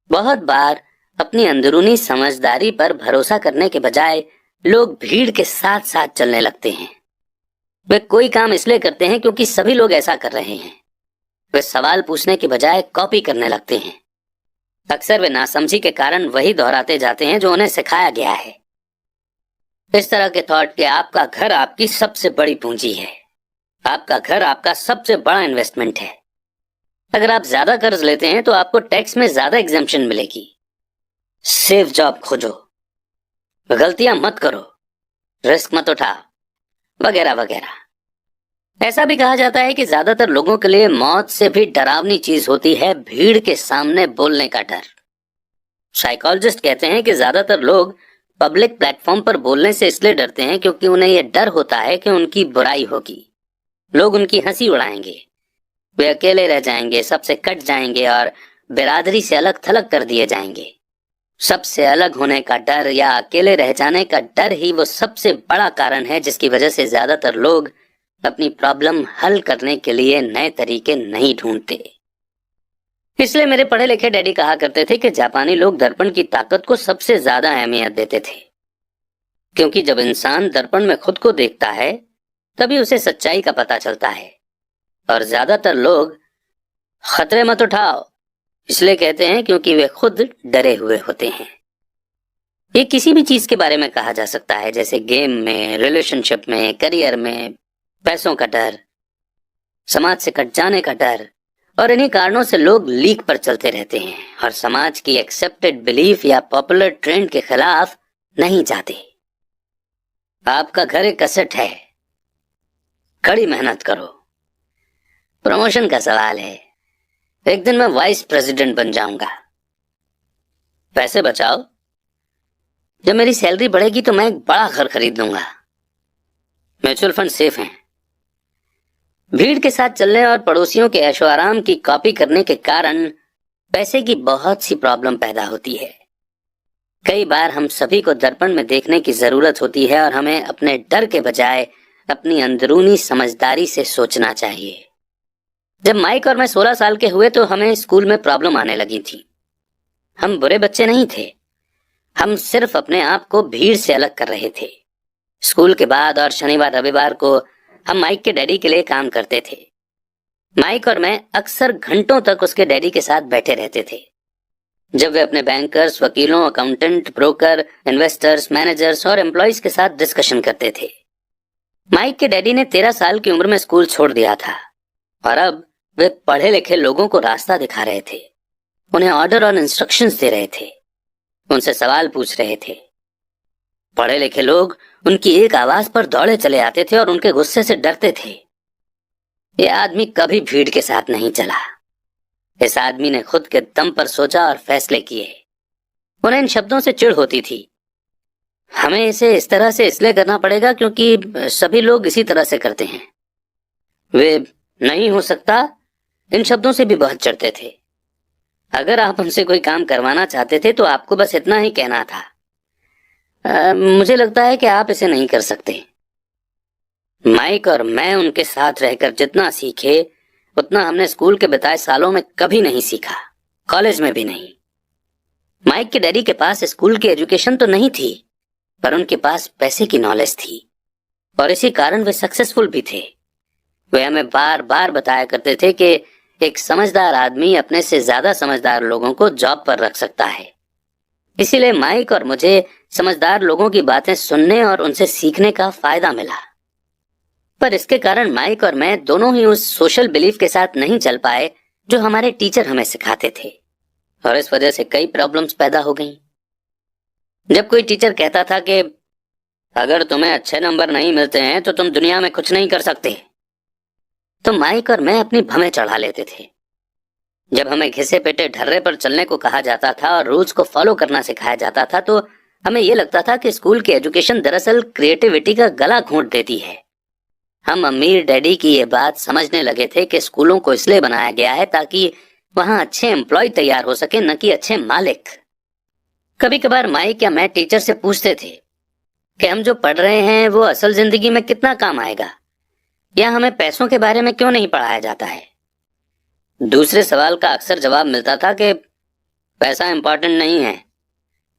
बहुत बार अपनी अंदरूनी समझदारी पर भरोसा करने के बजाय लोग भीड़ के साथ साथ चलने लगते हैं। वे कोई काम इसलिए करते हैं क्योंकि सभी लोग ऐसा कर रहे हैं। वे सवाल पूछने के बजाय कॉपी करने लगते हैं। अक्सर वे नासमझी के कारण वही दोहराते जाते हैं जो उन्हें सिखाया गया है। इस तरह के थॉट कि आपका घर आपकी सबसे बड़ी पूंजी है, आपका घर आपका सबसे बड़ा इन्वेस्टमेंट है। अगर आप ज्यादा कर्ज लेते हैं तो आपको टैक्स में ज्यादा एग्जेम्पशन मिलेगी। सेफ जॉब खोजो, गलतियां मत करो, रिस्क मत उठाओ, वगैरह वगैरह। ऐसा भी कहा जाता है कि ज्यादातर लोगों के लिए मौत से भी डरावनी चीज होती है भीड़ के सामने बोलने का डर। साइकोलॉजिस्ट कहते हैं कि ज्यादातर लोग पब्लिक प्लेटफॉर्म पर बोलने से इसलिए डरते हैं क्योंकि उन्हें यह डर होता है कि उनकी बुराई होगी, लोग उनकी हंसी उड़ाएंगे, वे अकेले रह जाएंगे, सबसे कट जाएंगे और बिरादरी से अलग थलग कर दिए जाएंगे। सबसे अलग होने का डर या अकेले रह जाने का डर ही वो सबसे बड़ा कारण है जिसकी वजह से ज्यादातर लोग अपनी प्रॉब्लम हल करने के लिए नए तरीके नहीं ढूंढते। इसलिए मेरे पढ़े लिखे डैडी कहा करते थे कि जापानी लोग दर्पण की ताकत को सबसे ज्यादा अहमियत देते थे, क्योंकि जब इंसान दर्पण में खुद को देखता है तभी उसे सच्चाई का पता चलता है। और ज्यादातर लोग खतरे मत उठाओ इसलिए कहते हैं क्योंकि वे खुद डरे हुए होते हैं। ये किसी भी चीज के बारे में कहा जा सकता है, जैसे गेम में, रिलेशनशिप में, करियर में, पैसों का डर, समाज से कट जाने का डर। और इन्हीं कारणों से लोग लीक पर चलते रहते हैं और समाज की एक्सेप्टेड बिलीफ या पॉपुलर ट्रेंड के खिलाफ नहीं जाते। आपका घर एक एसेट है, कड़ी मेहनत करो। प्रमोशन का सवाल है, एक दिन मैं वाइस प्रेसिडेंट बन जाऊंगा। पैसे बचाओ, जब मेरी सैलरी बढ़ेगी तो मैं एक बड़ा घर खरीद लूंगा। म्यूचुअल फंड सेफ हैं। भीड़ के साथ चलने और पड़ोसियों के ऐशो आराम की कॉपी करने के कारण पैसे की बहुत सी प्रॉब्लम पैदा होती है। कई बार हम सभी को दर्पण में देखने की जरूरत होती है और हमें अपने डर के बजाय अपनी अंदरूनी समझदारी से सोचना चाहिए। जब माइक और मैं 16 साल के हुए तो हमें स्कूल में प्रॉब्लम आने लगी थी। हम बुरे बच्चे नहीं थे, हम सिर्फ अपने आप को भीड़ से अलग कर रहे थे। स्कूल के बाद और शनिवार रविवार को हम माइक के डैडी के लिए काम करते थे। माइक और मैं अक्सर घंटों तक उसके डैडी के साथ बैठे रहते थे, जब वे अपने बैंकर्स, वकीलों, अकाउंटेंट, ब्रोकर, इन्वेस्टर्स, मैनेजर्स और एम्प्लॉइज के साथ डिस्कशन करते थे। माइक के डैडी ने 13 साल की उम्र में स्कूल छोड़ दिया था और अब वे पढ़े लिखे लोगों को रास्ता दिखा रहे थे, उन्हें ऑर्डर और इंस्ट्रक्शंस दे रहे थे, उनसे सवाल पूछ रहे थे। पढ़े लिखे लोग उनकी एक आवाज पर दौड़े चले आते थे और उनके गुस्से से डरते थे। यह आदमी कभी भीड़ के साथ नहीं चला। इस आदमी ने खुद के दम पर सोचा और फैसले किए। उन्हें इन शब्दों से चिढ़ होती थी, हमें इसे इस तरह से इसलिए करना पड़ेगा क्योंकि सभी लोग इसी तरह से करते हैं। वे नहीं हो सकता इन शब्दों से भी बहुत चिढ़ते थे। अगर आप हमसे कोई काम करवाना चाहते थे तो आपको बस इतना ही कहना था, मुझे लगता है कि आप इसे नहीं कर सकते। माइक और मैं उनके साथ रहकर जितना सीखे उतना हमने स्कूल के बिताए सालों में कभी नहीं सीखा, कॉलेज में भी नहीं। माइक के डैडी के पास स्कूल की एजुकेशन तो नहीं थी, पर उनके पास पैसे की नॉलेज थी और इसी कारण वे सक्सेसफुल भी थे। वे हमें बार बार बताया करते थे कि एक समझदार आदमी अपने से ज्यादा समझदार लोगों को जॉब पर रख सकता है। इसीलिए माइक और मुझे समझदार लोगों की बातें सुनने और उनसे सीखने का फायदा मिला। पर इसके कारण माइक और मैं दोनों ही उस सोशल बिलीफ के साथ नहीं चल पाए जो हमारे टीचर हमें सिखाते थे, और इस वजह से कई प्रॉब्लम्स पैदा हो गईं। जब कोई टीचर कहता था कि अगर तुम्हें अच्छे नंबर नहीं मिलते हैं तो तुम दुनिया में कुछ नहीं कर सकते, तो माइक और मैं अपनी भवें चढ़ा लेते थे। जब हमें घिसे पेटे ढर्रे पर चलने को कहा जाता था और रूल्स को फॉलो करना सिखाया जाता था तो हमें यह लगता था कि स्कूल की एजुकेशन दरअसल क्रिएटिविटी का गला घोंट देती है। हम अमीर डैडी की ये बात समझने लगे थे कि स्कूलों को इसलिए बनाया गया है ताकि वहां अच्छे एम्प्लॉय तैयार हो सके, न कि अच्छे मालिक। कभी कभार माइक या मैं टीचर से पूछते थे कि हम जो पढ़ रहे हैं वो असल जिंदगी में कितना काम आएगा, या हमें पैसों के बारे में क्यों नहीं पढ़ाया जाता है। दूसरे सवाल का अक्सर जवाब मिलता था कि पैसा इंपॉर्टेंट नहीं है,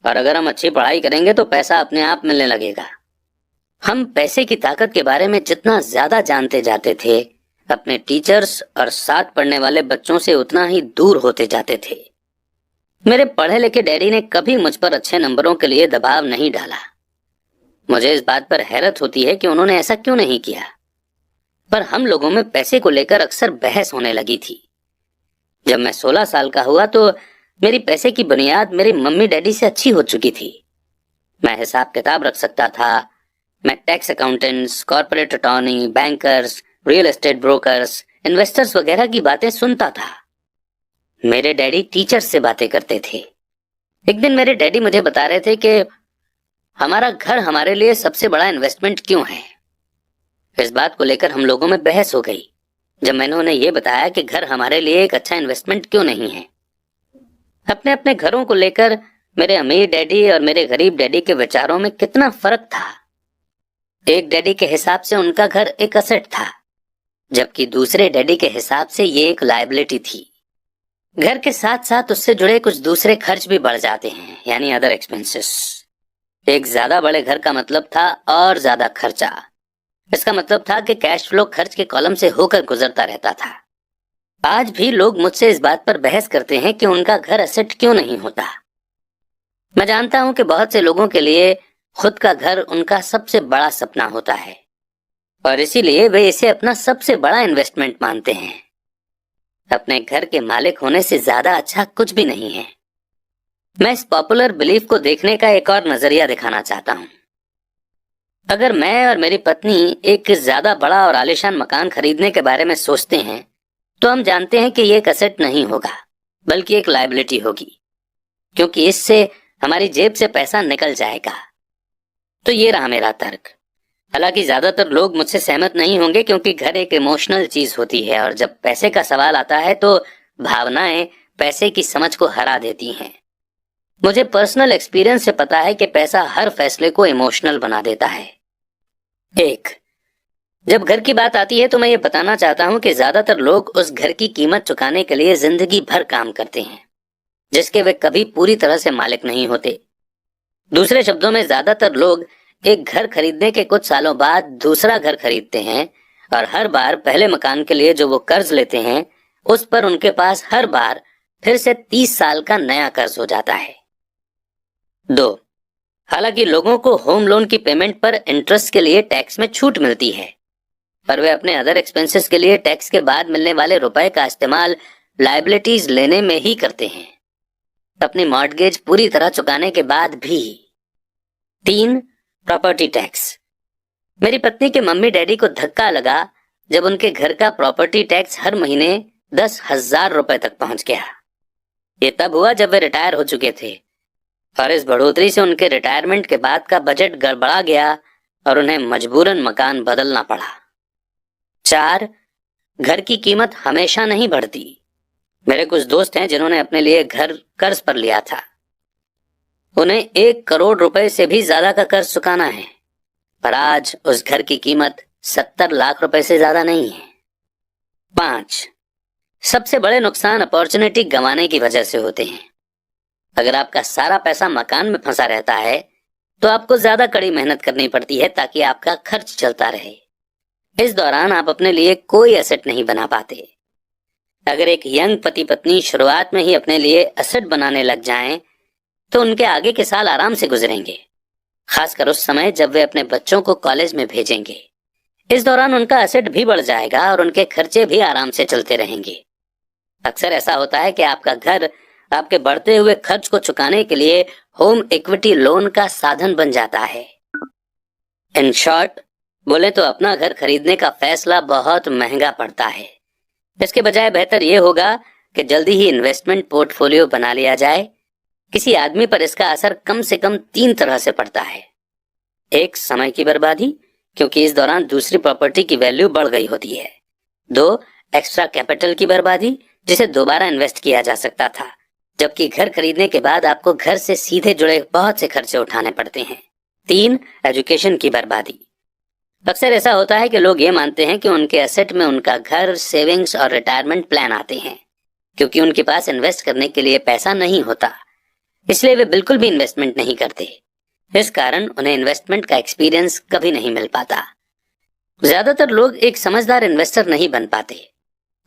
और अगर हम अच्छी पढ़ाई करेंगे तो पैसा अपने आप मिलने लगेगा। हम पैसे की ताकत के बारे में जितना ज्यादा जानते जाते थे, अपने टीचर्स और साथ पढ़ने वाले बच्चों से उतना ही दूर होते जाते थे। मेरे पढ़े लिखे डैडी ने कभी मुझ पर अच्छे नंबरों के लिए दबाव नहीं डाला। मुझे इस बात पर हैरत होती है कि उन्होंने ऐसा क्यों नहीं किया, पर हम लोगों में पैसे को लेकर अक्सर बहस होने लगी थी। जब मैं 16 साल का हुआ तो मेरी पैसे की बुनियाद मेरी मम्मी डैडी से अच्छी हो चुकी थी। मैं हिसाब किताब रख सकता था। मैं tax accountants, corporate attorney, bankers, real estate brokers, investors वगैरह की बातें सुनता था। मेरे डैडी टीचर्स से बातें करते थे। एक दिन मेरे डैडी मुझे बता रहे थे कि हमारा घर हमारे लिए सबसे बड़ा इन्वेस्टमेंट क्यों है। इस बात को लेकर हम लोगों में बहस हो गई जब मैंने उन्हें यह बताया कि घर हमारे लिए एक अच्छा इन्वेस्टमेंट क्यों नहीं है। अपने अपने घरों को लेकर मेरे अमीर डैडी और मेरे गरीब डैडी के विचारों में कितना फर्क था। एक डैडी के हिसाब से उनका घर एक असेट था, जबकि दूसरे डैडी के हिसाब से ये एक लायबिलिटी थी। घर के साथ साथ उससे जुड़े कुछ दूसरे खर्च भी बढ़ जाते हैं, यानी अदर एक्सपेंसेस। एक ज्यादा बड़े घर का मतलब था और ज्यादा खर्चा। इसका मतलब था कि कैश फ्लो खर्च के कॉलम से होकर गुजरता रहता था। आज भी लोग मुझसे इस बात पर बहस करते हैं कि उनका घर असेट क्यों नहीं होता। मैं जानता हूं कि बहुत से लोगों के लिए खुद का घर उनका सबसे बड़ा सपना होता है और इसीलिए वे इसे अपना सबसे बड़ा इन्वेस्टमेंट मानते हैं। अपने घर के मालिक होने से ज्यादा अच्छा कुछ भी नहीं है। मैं इस पॉपुलर बिलीफ को देखने का एक और नजरिया दिखाना चाहता हूं। अगर मैं और मेरी पत्नी एक ज्यादा बड़ा और आलीशान मकान खरीदने के बारे में सोचते हैं तो हम जानते हैं कि ये एक एसेट नहीं होगा बल्कि एक लायबिलिटी होगी, क्योंकि इससे हमारी जेब से पैसा निकल जाएगा। तो ये रहा मेरा तर्क। हालांकि ज्यादातर लोग मुझसे सहमत नहीं होंगे, क्योंकि घर एक इमोशनल चीज होती है और जब पैसे का सवाल आता है तो भावनाएं पैसे की समझ को हरा देती हैं। मुझे पर्सनल एक्सपीरियंस से पता है कि पैसा हर फैसले को इमोशनल बना देता है। एक, जब घर की बात आती है तो मैं ये बताना चाहता हूं कि ज्यादातर लोग उस घर की कीमत चुकाने के लिए जिंदगी भर काम करते हैं, जिसके वे कभी पूरी तरह से मालिक नहीं होते। दूसरे शब्दों में, ज्यादातर लोग एक घर खरीदने के कुछ सालों बाद दूसरा घर खरीदते हैं और हर बार पहले मकान के लिए जो वो कर्ज लेते हैं उस पर उनके पास हर बार फिर से 30 साल का नया कर्ज हो जाता है। 2, हालांकि लोगों को होम लोन की पेमेंट पर इंटरेस्ट के लिए टैक्स में छूट मिलती है, पर वे अपने अदर एक्सपेंसेस के लिए टैक्स के बाद मिलने वाले रुपए का इस्तेमाल लायबिलिटीज लेने में ही करते हैं, अपनी मॉर्टगेज पूरी तरह चुकाने के बाद भी। 3, प्रॉपर्टी टैक्स। मेरी पत्नी के मम्मी डैडी को धक्का लगा जब उनके घर का प्रॉपर्टी टैक्स हर महीने 10,000 रुपए तक पहुंच गया। ये तब हुआ जब वे रिटायर हो चुके थे और इस बढ़ोतरी से उनके रिटायरमेंट के बाद का बजट गड़बड़ा गया और उन्हें मजबूरन मकान बदलना पड़ा। 4, घर की कीमत हमेशा नहीं बढ़ती। मेरे कुछ दोस्त हैं जिन्होंने अपने लिए घर कर्ज पर लिया था। उन्हें 1 करोड़ रुपए से भी ज्यादा का कर्ज चुकाना है, पर आज उस घर की कीमत 70 लाख रुपए से ज्यादा नहीं है। 5, सबसे बड़े नुकसान अपॉर्चुनिटी गंवाने की वजह से होते हैं। अगर आपका सारा पैसा मकान में फंसा रहता है तो आपको ज्यादा कड़ी मेहनत करनी पड़ती है ताकि आपका खर्च चलता रहे। इस दौरान आप अपने लिए कोई एसेट नहीं बना पाते। अगर एक यंग पति पत्नी शुरुआत में ही अपने लिए एसेट बनाने लग जाएं, तो उनके आगे के साल आराम से गुजरेंगे, खासकर उस समय जब वे अपने बच्चों को कॉलेज में भेजेंगे। इस दौरान उनका एसेट भी बढ़ जाएगा और उनके खर्चे भी आराम से चलते रहेंगे। अक्सर ऐसा होता है कि आपका घर आपके बढ़ते हुए खर्च को चुकाने के लिए होम इक्विटी लोन का साधन बन जाता है। इन शॉर्ट बोले तो अपना घर खरीदने का फैसला बहुत महंगा पड़ता है। इसके बजाय बेहतर यह होगा कि जल्दी ही इन्वेस्टमेंट पोर्टफोलियो बना लिया जाए। किसी आदमी पर इसका असर कम से कम 3 तरह से पड़ता है। 1, समय की बर्बादी, क्योंकि इस दौरान दूसरी प्रॉपर्टी की वैल्यू बढ़ गई होती है। 2, एक्स्ट्रा कैपिटल की बर्बादी, जिसे दोबारा इन्वेस्ट किया जा सकता था, जबकि घर खरीदने के बाद आपको घर से सीधे जुड़े बहुत से खर्चे उठाने पड़ते हैं। 3, एजुकेशन की बर्बादी। अक्सर ऐसा होता है कि लोग ये मानते हैं कि उनके एसेट में उनका घर, सेविंग्स और रिटायरमेंट प्लान आते हैं। क्योंकि उनके पास इन्वेस्ट करने के लिए पैसा नहीं होता, इसलिए वे बिल्कुल भी इन्वेस्टमेंट नहीं करते। इस कारण उन्हें इन्वेस्टमेंट का एक्सपीरियंस कभी नहीं मिल पाता। ज्यादातर लोग एक समझदार इन्वेस्टर नहीं बन पाते,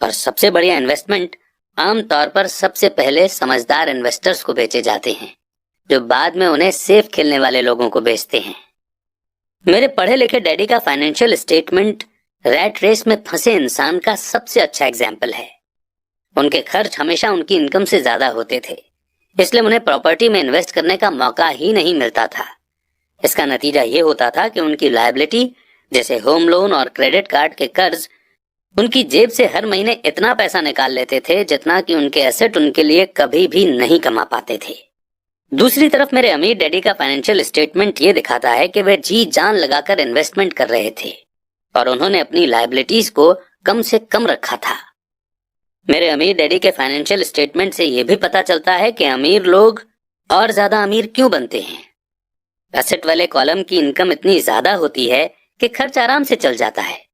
और सबसे बढ़िया इन्वेस्टमेंट आमतौर पर सबसे पहले समझदार इन्वेस्टर्स को बेचे जाते हैं, जो बाद में उन्हें सेफ खेलने वाले लोगों को बेचते हैं। मेरे पढ़े लिखे डैडी का फाइनेंशियल स्टेटमेंट रैट रेस में फंसे इंसान का सबसे अच्छा एग्जाम्पल है। उनके खर्च हमेशा उनकी इनकम से ज्यादा होते थे, इसलिए उन्हें प्रॉपर्टी में इन्वेस्ट करने का मौका ही नहीं मिलता था। इसका नतीजा ये होता था कि उनकी लायबिलिटी जैसे होम लोन और क्रेडिट कार्ड के कर्ज उनकी जेब से हर महीने इतना पैसा निकाल लेते थे जितना कि उनके एसेट उनके लिए कभी भी नहीं कमा पाते थे। दूसरी तरफ मेरे अमीर डैडी का फाइनेंशियल स्टेटमेंट ये दिखाता है कि वे जी जान लगाकर इन्वेस्टमेंट कर रहे थे और उन्होंने अपनी लायबिलिटीज को कम से कम रखा था। मेरे अमीर डैडी के फाइनेंशियल स्टेटमेंट से यह भी पता चलता है कि अमीर लोग और ज्यादा अमीर क्यों बनते हैं। एसेट वाले कॉलम की इनकम इतनी ज्यादा होती है कि खर्च आराम से चल जाता है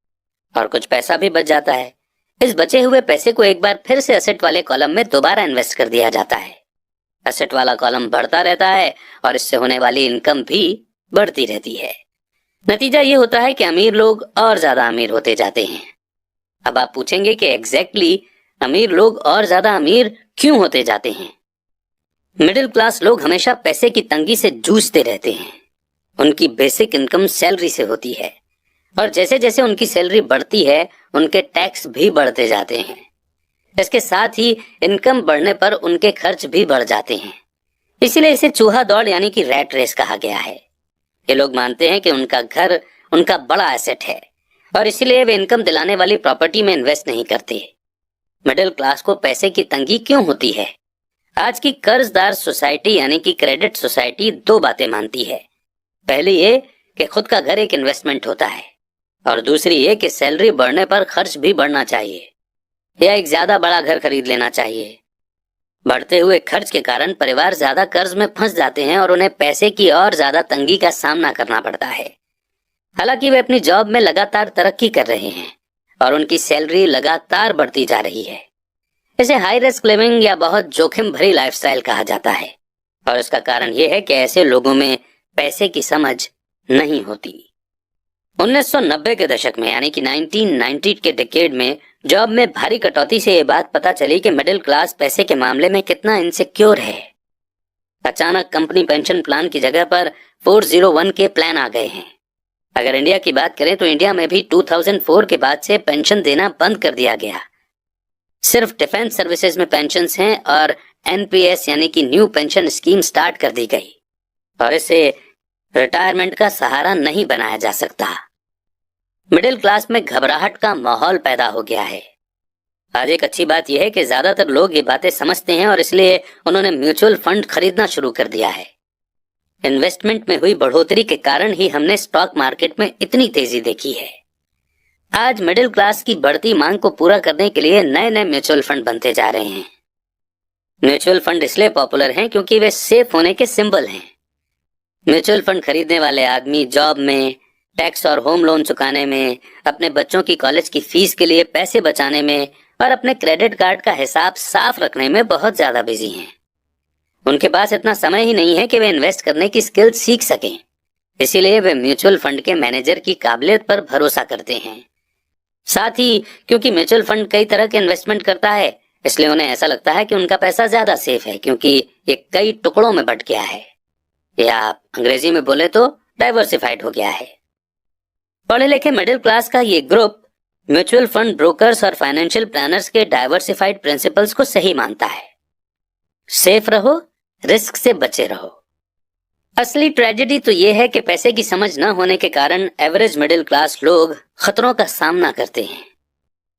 और कुछ पैसा भी बच जाता है। इस बचे हुए पैसे को एक बार फिर से एसेट वाले कॉलम में दोबारा इन्वेस्ट कर दिया जाता है। एसेट वाला कॉलम बढ़ता रहता है और इससे होने वाली इनकम भी बढ़ती रहती है। नतीजा ये होता है कि अमीर लोग और ज्यादा अमीर होते जाते हैं। अब आप पूछेंगे कि एग्जैक्टली अमीर लोग और ज्यादा अमीर क्यों होते जाते हैं। मिडिल क्लास लोग हमेशा पैसे की तंगी से जूझते रहते हैं। उनकी बेसिक इनकम सैलरी से होती है और जैसे जैसे उनकी सैलरी बढ़ती है उनके टैक्स भी बढ़ते जाते हैं। इसके साथ ही इनकम बढ़ने पर उनके खर्च भी बढ़ जाते हैं। इसीलिए इसे चूहा दौड़ यानी कि रैट रेस कहा गया है। ये लोग मानते हैं कि उनका घर उनका बड़ा एसेट है और इसीलिए वे इनकम दिलाने वाली प्रॉपर्टी में इन्वेस्ट नहीं करते। मिडिल क्लास को पैसे की तंगी क्यों होती है? आज की कर्जदार सोसाइटी यानी कि क्रेडिट सोसाइटी 2 बातें मानती है। पहली ये कि खुद का घर एक इन्वेस्टमेंट होता है और दूसरी ये कि सैलरी बढ़ने पर खर्च भी बढ़ना चाहिए या एक ज्यादा बड़ा घर खरीद लेना चाहिए। बढ़ते हुए खर्च के कारण परिवार ज्यादा कर्ज में फंस जाते हैं और उन्हें पैसे की और ज्यादा तंगी का सामना करना पड़ता है। हालांकि वे अपनी जॉब में लगातार तरक्की कर रहे हैं और उनकी सैलरी लगातार बढ़ती जा रही है। इसे हाई रिस्क लिविंग या बहुत जोखिम भरी लाइफस्टाइल कहा जाता है और इसका कारण यह है कि ऐसे लोगों में पैसे की समझ नहीं होती। 1990 के दशक में यानी कि 1990 के डिकेड में जॉब में भारी कटौती से ये बात पता चली कि मिडिल क्लास पैसे के मामले में कितना इनसिक्योर है। अचानक कंपनी पेंशन प्लान की जगह पर 401 के प्लान आ गए हैं। अगर इंडिया की बात करें तो इंडिया में भी 2004 के बाद से पेंशन देना बंद कर दिया गया। सिर्फ डिफेंस सर्विसेज में पेंशन्स हैं और एनपीएस यानी कि न्यू पेंशन स्कीम स्टार्ट कर दी गई और इसे रिटायरमेंट का सहारा नहीं बनाया जा सकता। मिडिल क्लास में घबराहट का माहौल पैदा हो गया है। आज एक अच्छी बात यह है कि ज्यादातर लोग ये बातें समझते हैं और इसलिए उन्होंने म्यूचुअल फंड खरीदना शुरू कर दिया है। इन्वेस्टमेंट में हुई बढ़ोतरी के कारण ही हमने स्टॉक मार्केट में इतनी तेजी देखी है। आज मिडिल क्लास की बढ़ती मांग को पूरा करने के लिए नए नए म्यूचुअल फंड बनते जा रहे हैं। म्यूचुअल फंड इसलिए पॉपुलर हैं क्योंकि वे सेफ होने के सिंबल हैं। म्यूचुअल फंड खरीदने वाले आदमी जॉब में, टैक्स और होम लोन चुकाने में, अपने बच्चों की कॉलेज की फीस के लिए पैसे बचाने में और अपने क्रेडिट कार्ड का हिसाब साफ रखने में बहुत ज्यादा बिजी हैं। उनके पास इतना समय ही नहीं है कि वे इन्वेस्ट करने की स्किल सीख सकें। इसीलिए वे म्यूचुअल फंड के मैनेजर की काबिलियत पर भरोसा करते हैं। साथ ही क्योंकि म्यूचुअल फंड कई तरह के इन्वेस्टमेंट करता है, इसलिए उन्हें ऐसा लगता है कि उनका पैसा ज्यादा सेफ है क्योंकि ये कई टुकड़ों में बट गया है, या आप अंग्रेजी में बोले तो डाइवर्सिफाइड हो गया है। पढ़े लिखे मिडिल क्लास का ये ग्रुप म्यूचुअल फंड ब्रोकर्स और फाइनेंशियल प्लानर्स के डाइवर्सिफाइड प्रिंसिपल्स को सही मानता है। सेफ रहो, रिस्क से बचे रहो। असली ट्रेजेडी तो यह है कि पैसे की समझ न होने के कारण एवरेज मिडिल क्लास लोग खतरों का सामना करते हैं।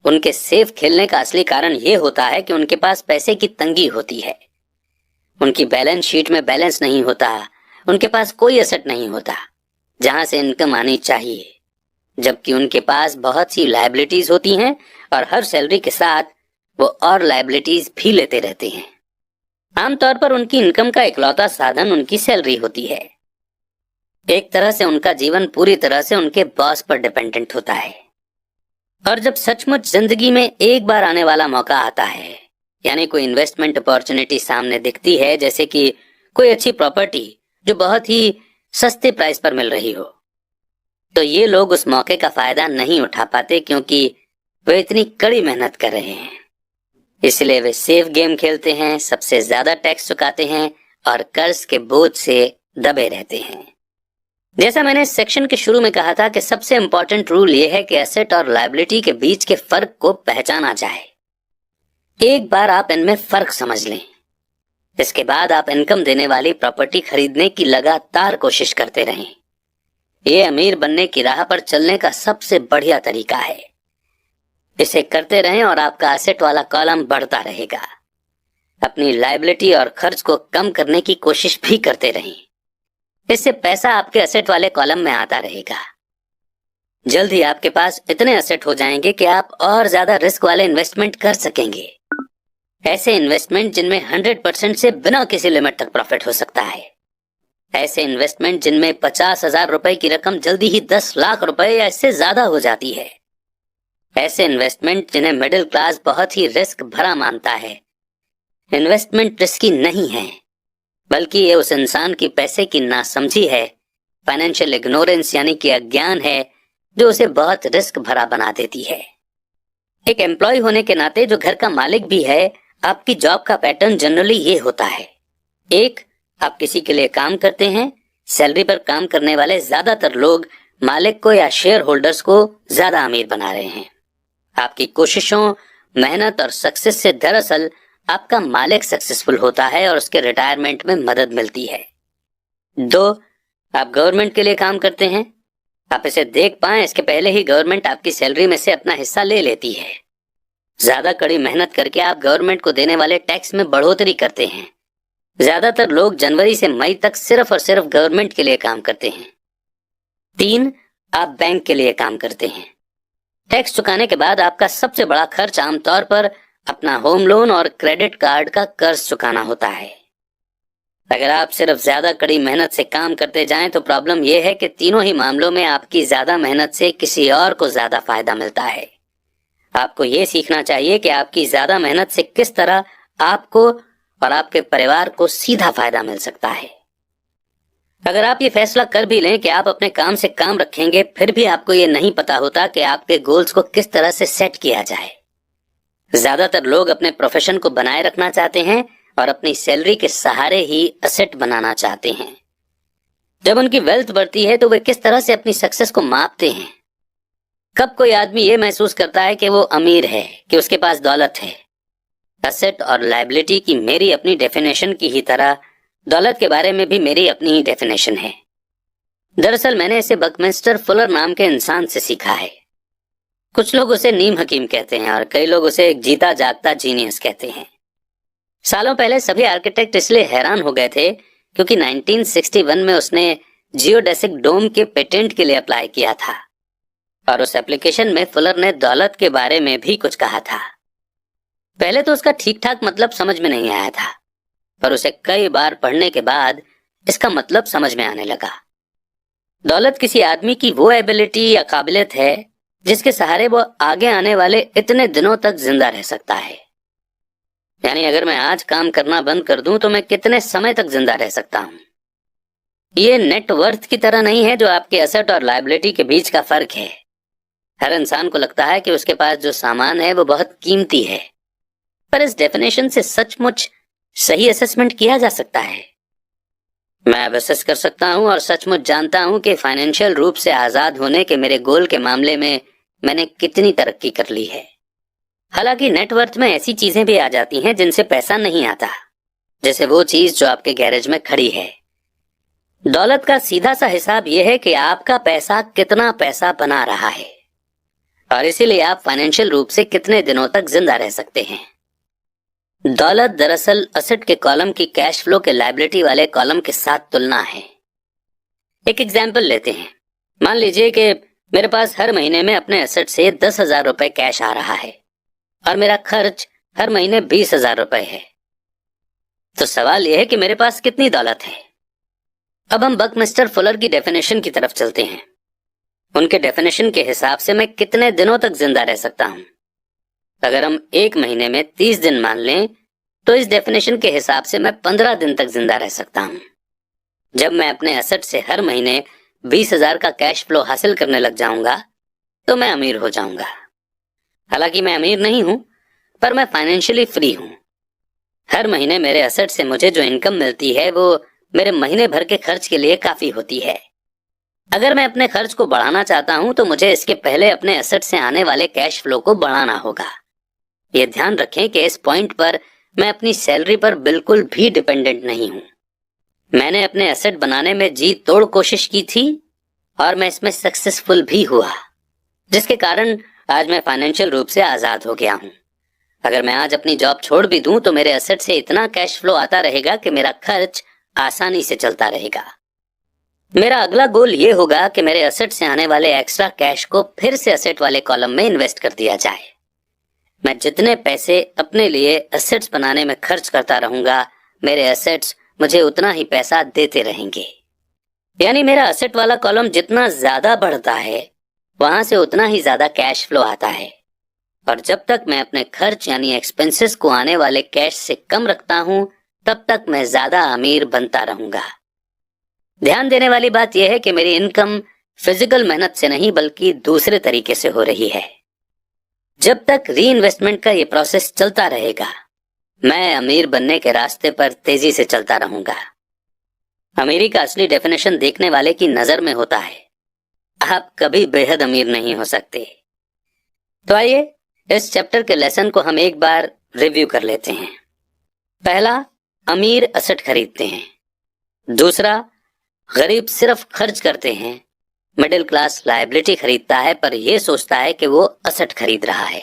उनके सेफ खेलने का असली कारण यह होता है कि उनके पास पैसे की तंगी होती है। उनकी बैलेंस शीट में बैलेंस नहीं होता, उनके पास कोई एसेट नहीं होता जहां से इनकम आनी चाहिए, जबकि उनके पास बहुत सी लायबिलिटीज होती हैं और हर सैलरी के साथ वो और लायबिलिटीज भी लेते रहते हैं। आमतौर पर उनकी इनकम का इकलौता साधन उनकी सैलरी होती है। एक तरह से उनका जीवन पूरी तरह से उनके बॉस पर डिपेंडेंट होता है। और जब सचमुच जिंदगी में एक बार आने वाला मौका आता है, यानी कोई इन्वेस्टमेंट अपॉर्चुनिटी सामने दिखती है, जैसे कि कोई अच्छी प्रॉपर्टी जो बहुत ही सस्ते प्राइस पर मिल रही हो, तो ये लोग उस मौके का फायदा नहीं उठा पाते क्योंकि वे इतनी कड़ी मेहनत कर रहे हैं। इसलिए वे सेफ गेम खेलते हैं, सबसे ज्यादा टैक्स चुकाते हैं और कर्ज के बोझ से दबे रहते हैं। जैसा मैंने इस सेक्शन के शुरू में कहा था कि सबसे इंपॉर्टेंट रूल यह है कि एसेट और लायबिलिटी के बीच के फर्क को पहचाना जाए। एक बार आप इनमें फर्क समझ लें, इसके बाद आप इनकम देने वाली प्रॉपर्टी खरीदने की लगातार कोशिश करते रहें। यह अमीर बनने की राह पर चलने का सबसे बढ़िया तरीका है। इसे करते रहें और आपका एसेट वाला कॉलम बढ़ता रहेगा। अपनी लायबिलिटी और खर्च को कम करने की कोशिश भी करते रहें। इससे पैसा आपके एसेट वाले कॉलम में आता रहेगा। जल्द ही आपके पास इतने एसेट हो जाएंगे कि आप और ज्यादा रिस्क वाले इन्वेस्टमेंट कर सकेंगे। ऐसे इन्वेस्टमेंट जिनमें 100% से बिना किसी लिमिट तक प्रॉफिट हो सकता है। ऐसे इन्वेस्टमेंट जिनमें 50,000 रुपए की रकम जल्दी ही 10 लाख रुपए या इससे ज्यादा हो जाती है। ऐसे इन्वेस्टमेंट जिन्हें मिडिल क्लास बहुत ही रिस्क भरा मानता है। इन्वेस्टमेंट रिस्की नहीं है, बल्कि ये उस इंसान की पैसे की नासमझी है, फाइनेंशियल इग्नोरेंस यानी कि अज्ञान है, जो उसे बहुत रिस्क भरा बना देती है। एक एम्प्लॉय होने के नाते जो घर का मालिक भी है, आपकी जॉब का पैटर्न जनरली ये होता है। एक, आप किसी के लिए काम करते हैं। सैलरी पर काम करने वाले ज्यादातर लोग मालिक को या शेयर होल्डर्स को ज्यादा अमीर बना रहे हैं। आपकी कोशिशों, मेहनत और सक्सेस से दरअसल आपका मालिक सक्सेसफुल होता है और उसके रिटायरमेंट में मदद मिलती है। 2, आप गवर्नमेंट के लिए काम करते हैं। आप इसे देख पाएं इसके पहले ही गवर्नमेंट आपकी सैलरी में से अपना हिस्सा ले लेती है। ज्यादा कड़ी मेहनत करके आप गवर्नमेंट को देने वाले टैक्स में बढ़ोतरी करते हैं। ज्यादातर लोग जनवरी से मई तक सिर्फ और सिर्फ गवर्नमेंट के लिए काम करते हैं। 3, आप बैंक के लिए काम करते हैं। टैक्स चुकाने के बाद आपका सबसे बड़ा खर्च आमतौर पर अपना होम लोन और क्रेडिट कार्ड का कर्ज चुकाना होता है। अगर आप सिर्फ ज्यादा कड़ी मेहनत से काम करते जाएं तो प्रॉब्लम यह है कि तीनों ही मामलों में आपकी ज्यादा मेहनत से किसी और को ज्यादा फायदा मिलता है। आपको यह सीखना चाहिए कि आपकी ज्यादा मेहनत से किस तरह आपको और आपके परिवार को सीधा फायदा मिल सकता है। अगर आप ये फैसला कर भी लें कि आप अपने काम से काम रखेंगे, फिर भी आपको ये नहीं पता होता कि आपके गोल्स को किस तरह से सेट किया जाए। ज्यादातर लोग अपने प्रोफेशन को बनाए रखना चाहते हैं और अपनी सैलरी के सहारे ही असेट बनाना चाहते हैं। जब उनकी वेल्थ बढ़ती है तो वे किस तरह से अपनी सक्सेस को मापते हैं? कब कोई आदमी ये महसूस करता है कि वो अमीर है, कि उसके पास दौलत है? असेट और लायबिलिटी की मेरी अपनी डेफिनेशन की ही तरह दौलत के बारे में भी मेरी अपनी ही डेफिनेशन है। दरअसल मैंने इसे बकमिंस्टर फुलर नाम के इंसान से सीखा है। कुछ लोग उसे नीम हकीम कहते हैं और कई लोग उसे एक जीता जागता जीनियस कहते हैं। सालों पहले सभी आर्किटेक्ट इसलिए हैरान हो गए थे क्योंकि 1961 में उसने जियोडेसिक डोम के पेटेंट के लिए अप्लाई किया था और उस एप्लीकेशन में फुलर ने दौलत के बारे में भी कुछ कहा था। पहले तो उसका ठीक ठाक मतलब समझ में नहीं आया था, पर उसे कई बार पढ़ने के बाद इसका मतलब समझ में आने लगा। दौलत किसी आदमी की वो एबिलिटी या काबिलियत है जिसके सहारे वो आगे आने वाले इतने दिनों तक जिंदा रह सकता है। यानी अगर मैं आज काम करना बंद कर दूं तो मैं कितने समय तक जिंदा रह सकता हूं। ये नेट वर्थ की तरह नहीं है जो आपके एसेट और लायबिलिटी के बीच का फर्क है। हर इंसान को लगता है कि उसके पास जो सामान है वो बहुत कीमती है, पर इस डेफिनेशन से सचमुच सही असेसमेंट किया जा सकता है? मैं अब असेस कर सकता हूं और सचमुच जानता हूं कि फाइनेंशियल रूप से आजाद होने के मेरे गोल के मामले में मैंने कितनी तरक्की कर ली है। हालांकि नेटवर्थ में ऐसी चीजें भी आ जाती हैं जिनसे पैसा नहीं आता, जैसे वो चीज जो आपके गैरेज में खड़ी है। दौलत का सीधा सा हिसाब यह है कि आपका पैसा कितना पैसा बना रहा है और इसीलिए आप फाइनेंशियल रूप से कितने दिनों तक जिंदा रह सकते हैं। दौलत दरअसल असेट के कॉलम की कैश फ्लो के लायबिलिटी वाले कॉलम के साथ तुलना है। एक एग्जाम्पल लेते हैं। मान लीजिए कि मेरे पास हर महीने में अपने एसेट से 10,000 रुपए कैश आ रहा है और मेरा खर्च हर महीने 20,000 रुपए है। तो सवाल यह है कि मेरे पास कितनी दौलत है। अब हम बकमिस्टर फुलर की डेफिनेशन की तरफ चलते हैं। उनके डेफिनेशन के हिसाब से मैं कितने दिनों तक जिंदा रह सकता हूं। अगर हम एक महीने में 30 दिन मान लें तो इस डेफिनेशन के हिसाब से मैं 15 दिन तक जिंदा रह सकता हूं। जब मैं अपने एसेट से हर महीने 20,000 का कैश फ्लो हासिल करने लग जाऊंगा तो मैं अमीर हो जाऊंगा। हालांकि मैं अमीर नहीं हूं, पर मैं फाइनेंशियली फ्री हूं। हर महीने मेरे एसेट से मुझे जो इनकम मिलती है वो मेरे महीने भर के खर्च के लिए काफी होती है। अगर मैं अपने खर्च को बढ़ाना चाहता हूं तो मुझे इसके पहले अपने एसेट से आने वाले कैश फ्लो को बढ़ाना होगा। ये ध्यान रखें कि इस पॉइंट पर मैं अपनी सैलरी पर बिल्कुल भी डिपेंडेंट नहीं हूं। मैंने अपने एसेट बनाने में जी तोड़ कोशिश की थी और मैं इसमें सक्सेसफुल भी हुआ, जिसके कारण आज मैं फाइनेंशियल रूप से आजाद हो गया हूं। अगर मैं आज अपनी जॉब छोड़ भी दूं तो मेरे एसेट से इतना कैश फ्लो आता रहेगा कि मेरा खर्च आसानी से चलता रहेगा। मेरा अगला गोल ये होगा कि मेरे एसेट से आने वाले एक्स्ट्रा कैश को फिर से एसेट वाले कॉलम में इन्वेस्ट कर दिया जाए। मैं जितने पैसे अपने लिए एसेट्स बनाने में खर्च करता रहूंगा, मेरे एसेट्स मुझे उतना ही पैसा देते रहेंगे। यानी मेरा एसेट वाला कॉलम जितना ज्यादा बढ़ता है वहां से उतना ही ज्यादा कैश फ्लो आता है, और जब तक मैं अपने खर्च यानी एक्सपेंसेस को आने वाले कैश से कम रखता हूं तब तक मैं ज्यादा अमीर बनता रहूंगा। ध्यान देने वाली बात यह है कि मेरी इनकम फिजिकल मेहनत से नहीं बल्कि दूसरे तरीके से हो रही है। जब तक री इन्वेस्टमेंट का ये प्रोसेस चलता रहेगा मैं अमीर बनने के रास्ते पर तेजी से चलता रहूंगा। अमीरी का असली डेफिनेशन देखने वाले की नजर में होता है। आप कभी बेहद अमीर नहीं हो सकते। तो आइए इस चैप्टर के लेसन को हम एक बार रिव्यू कर लेते हैं। पहला, अमीर एसेट खरीदते हैं। दूसरा, गरीब सिर्फ खर्च करते हैं। मिडिल क्लास लायबिलिटी खरीदता है पर यह सोचता है कि वो एसेट खरीद रहा है।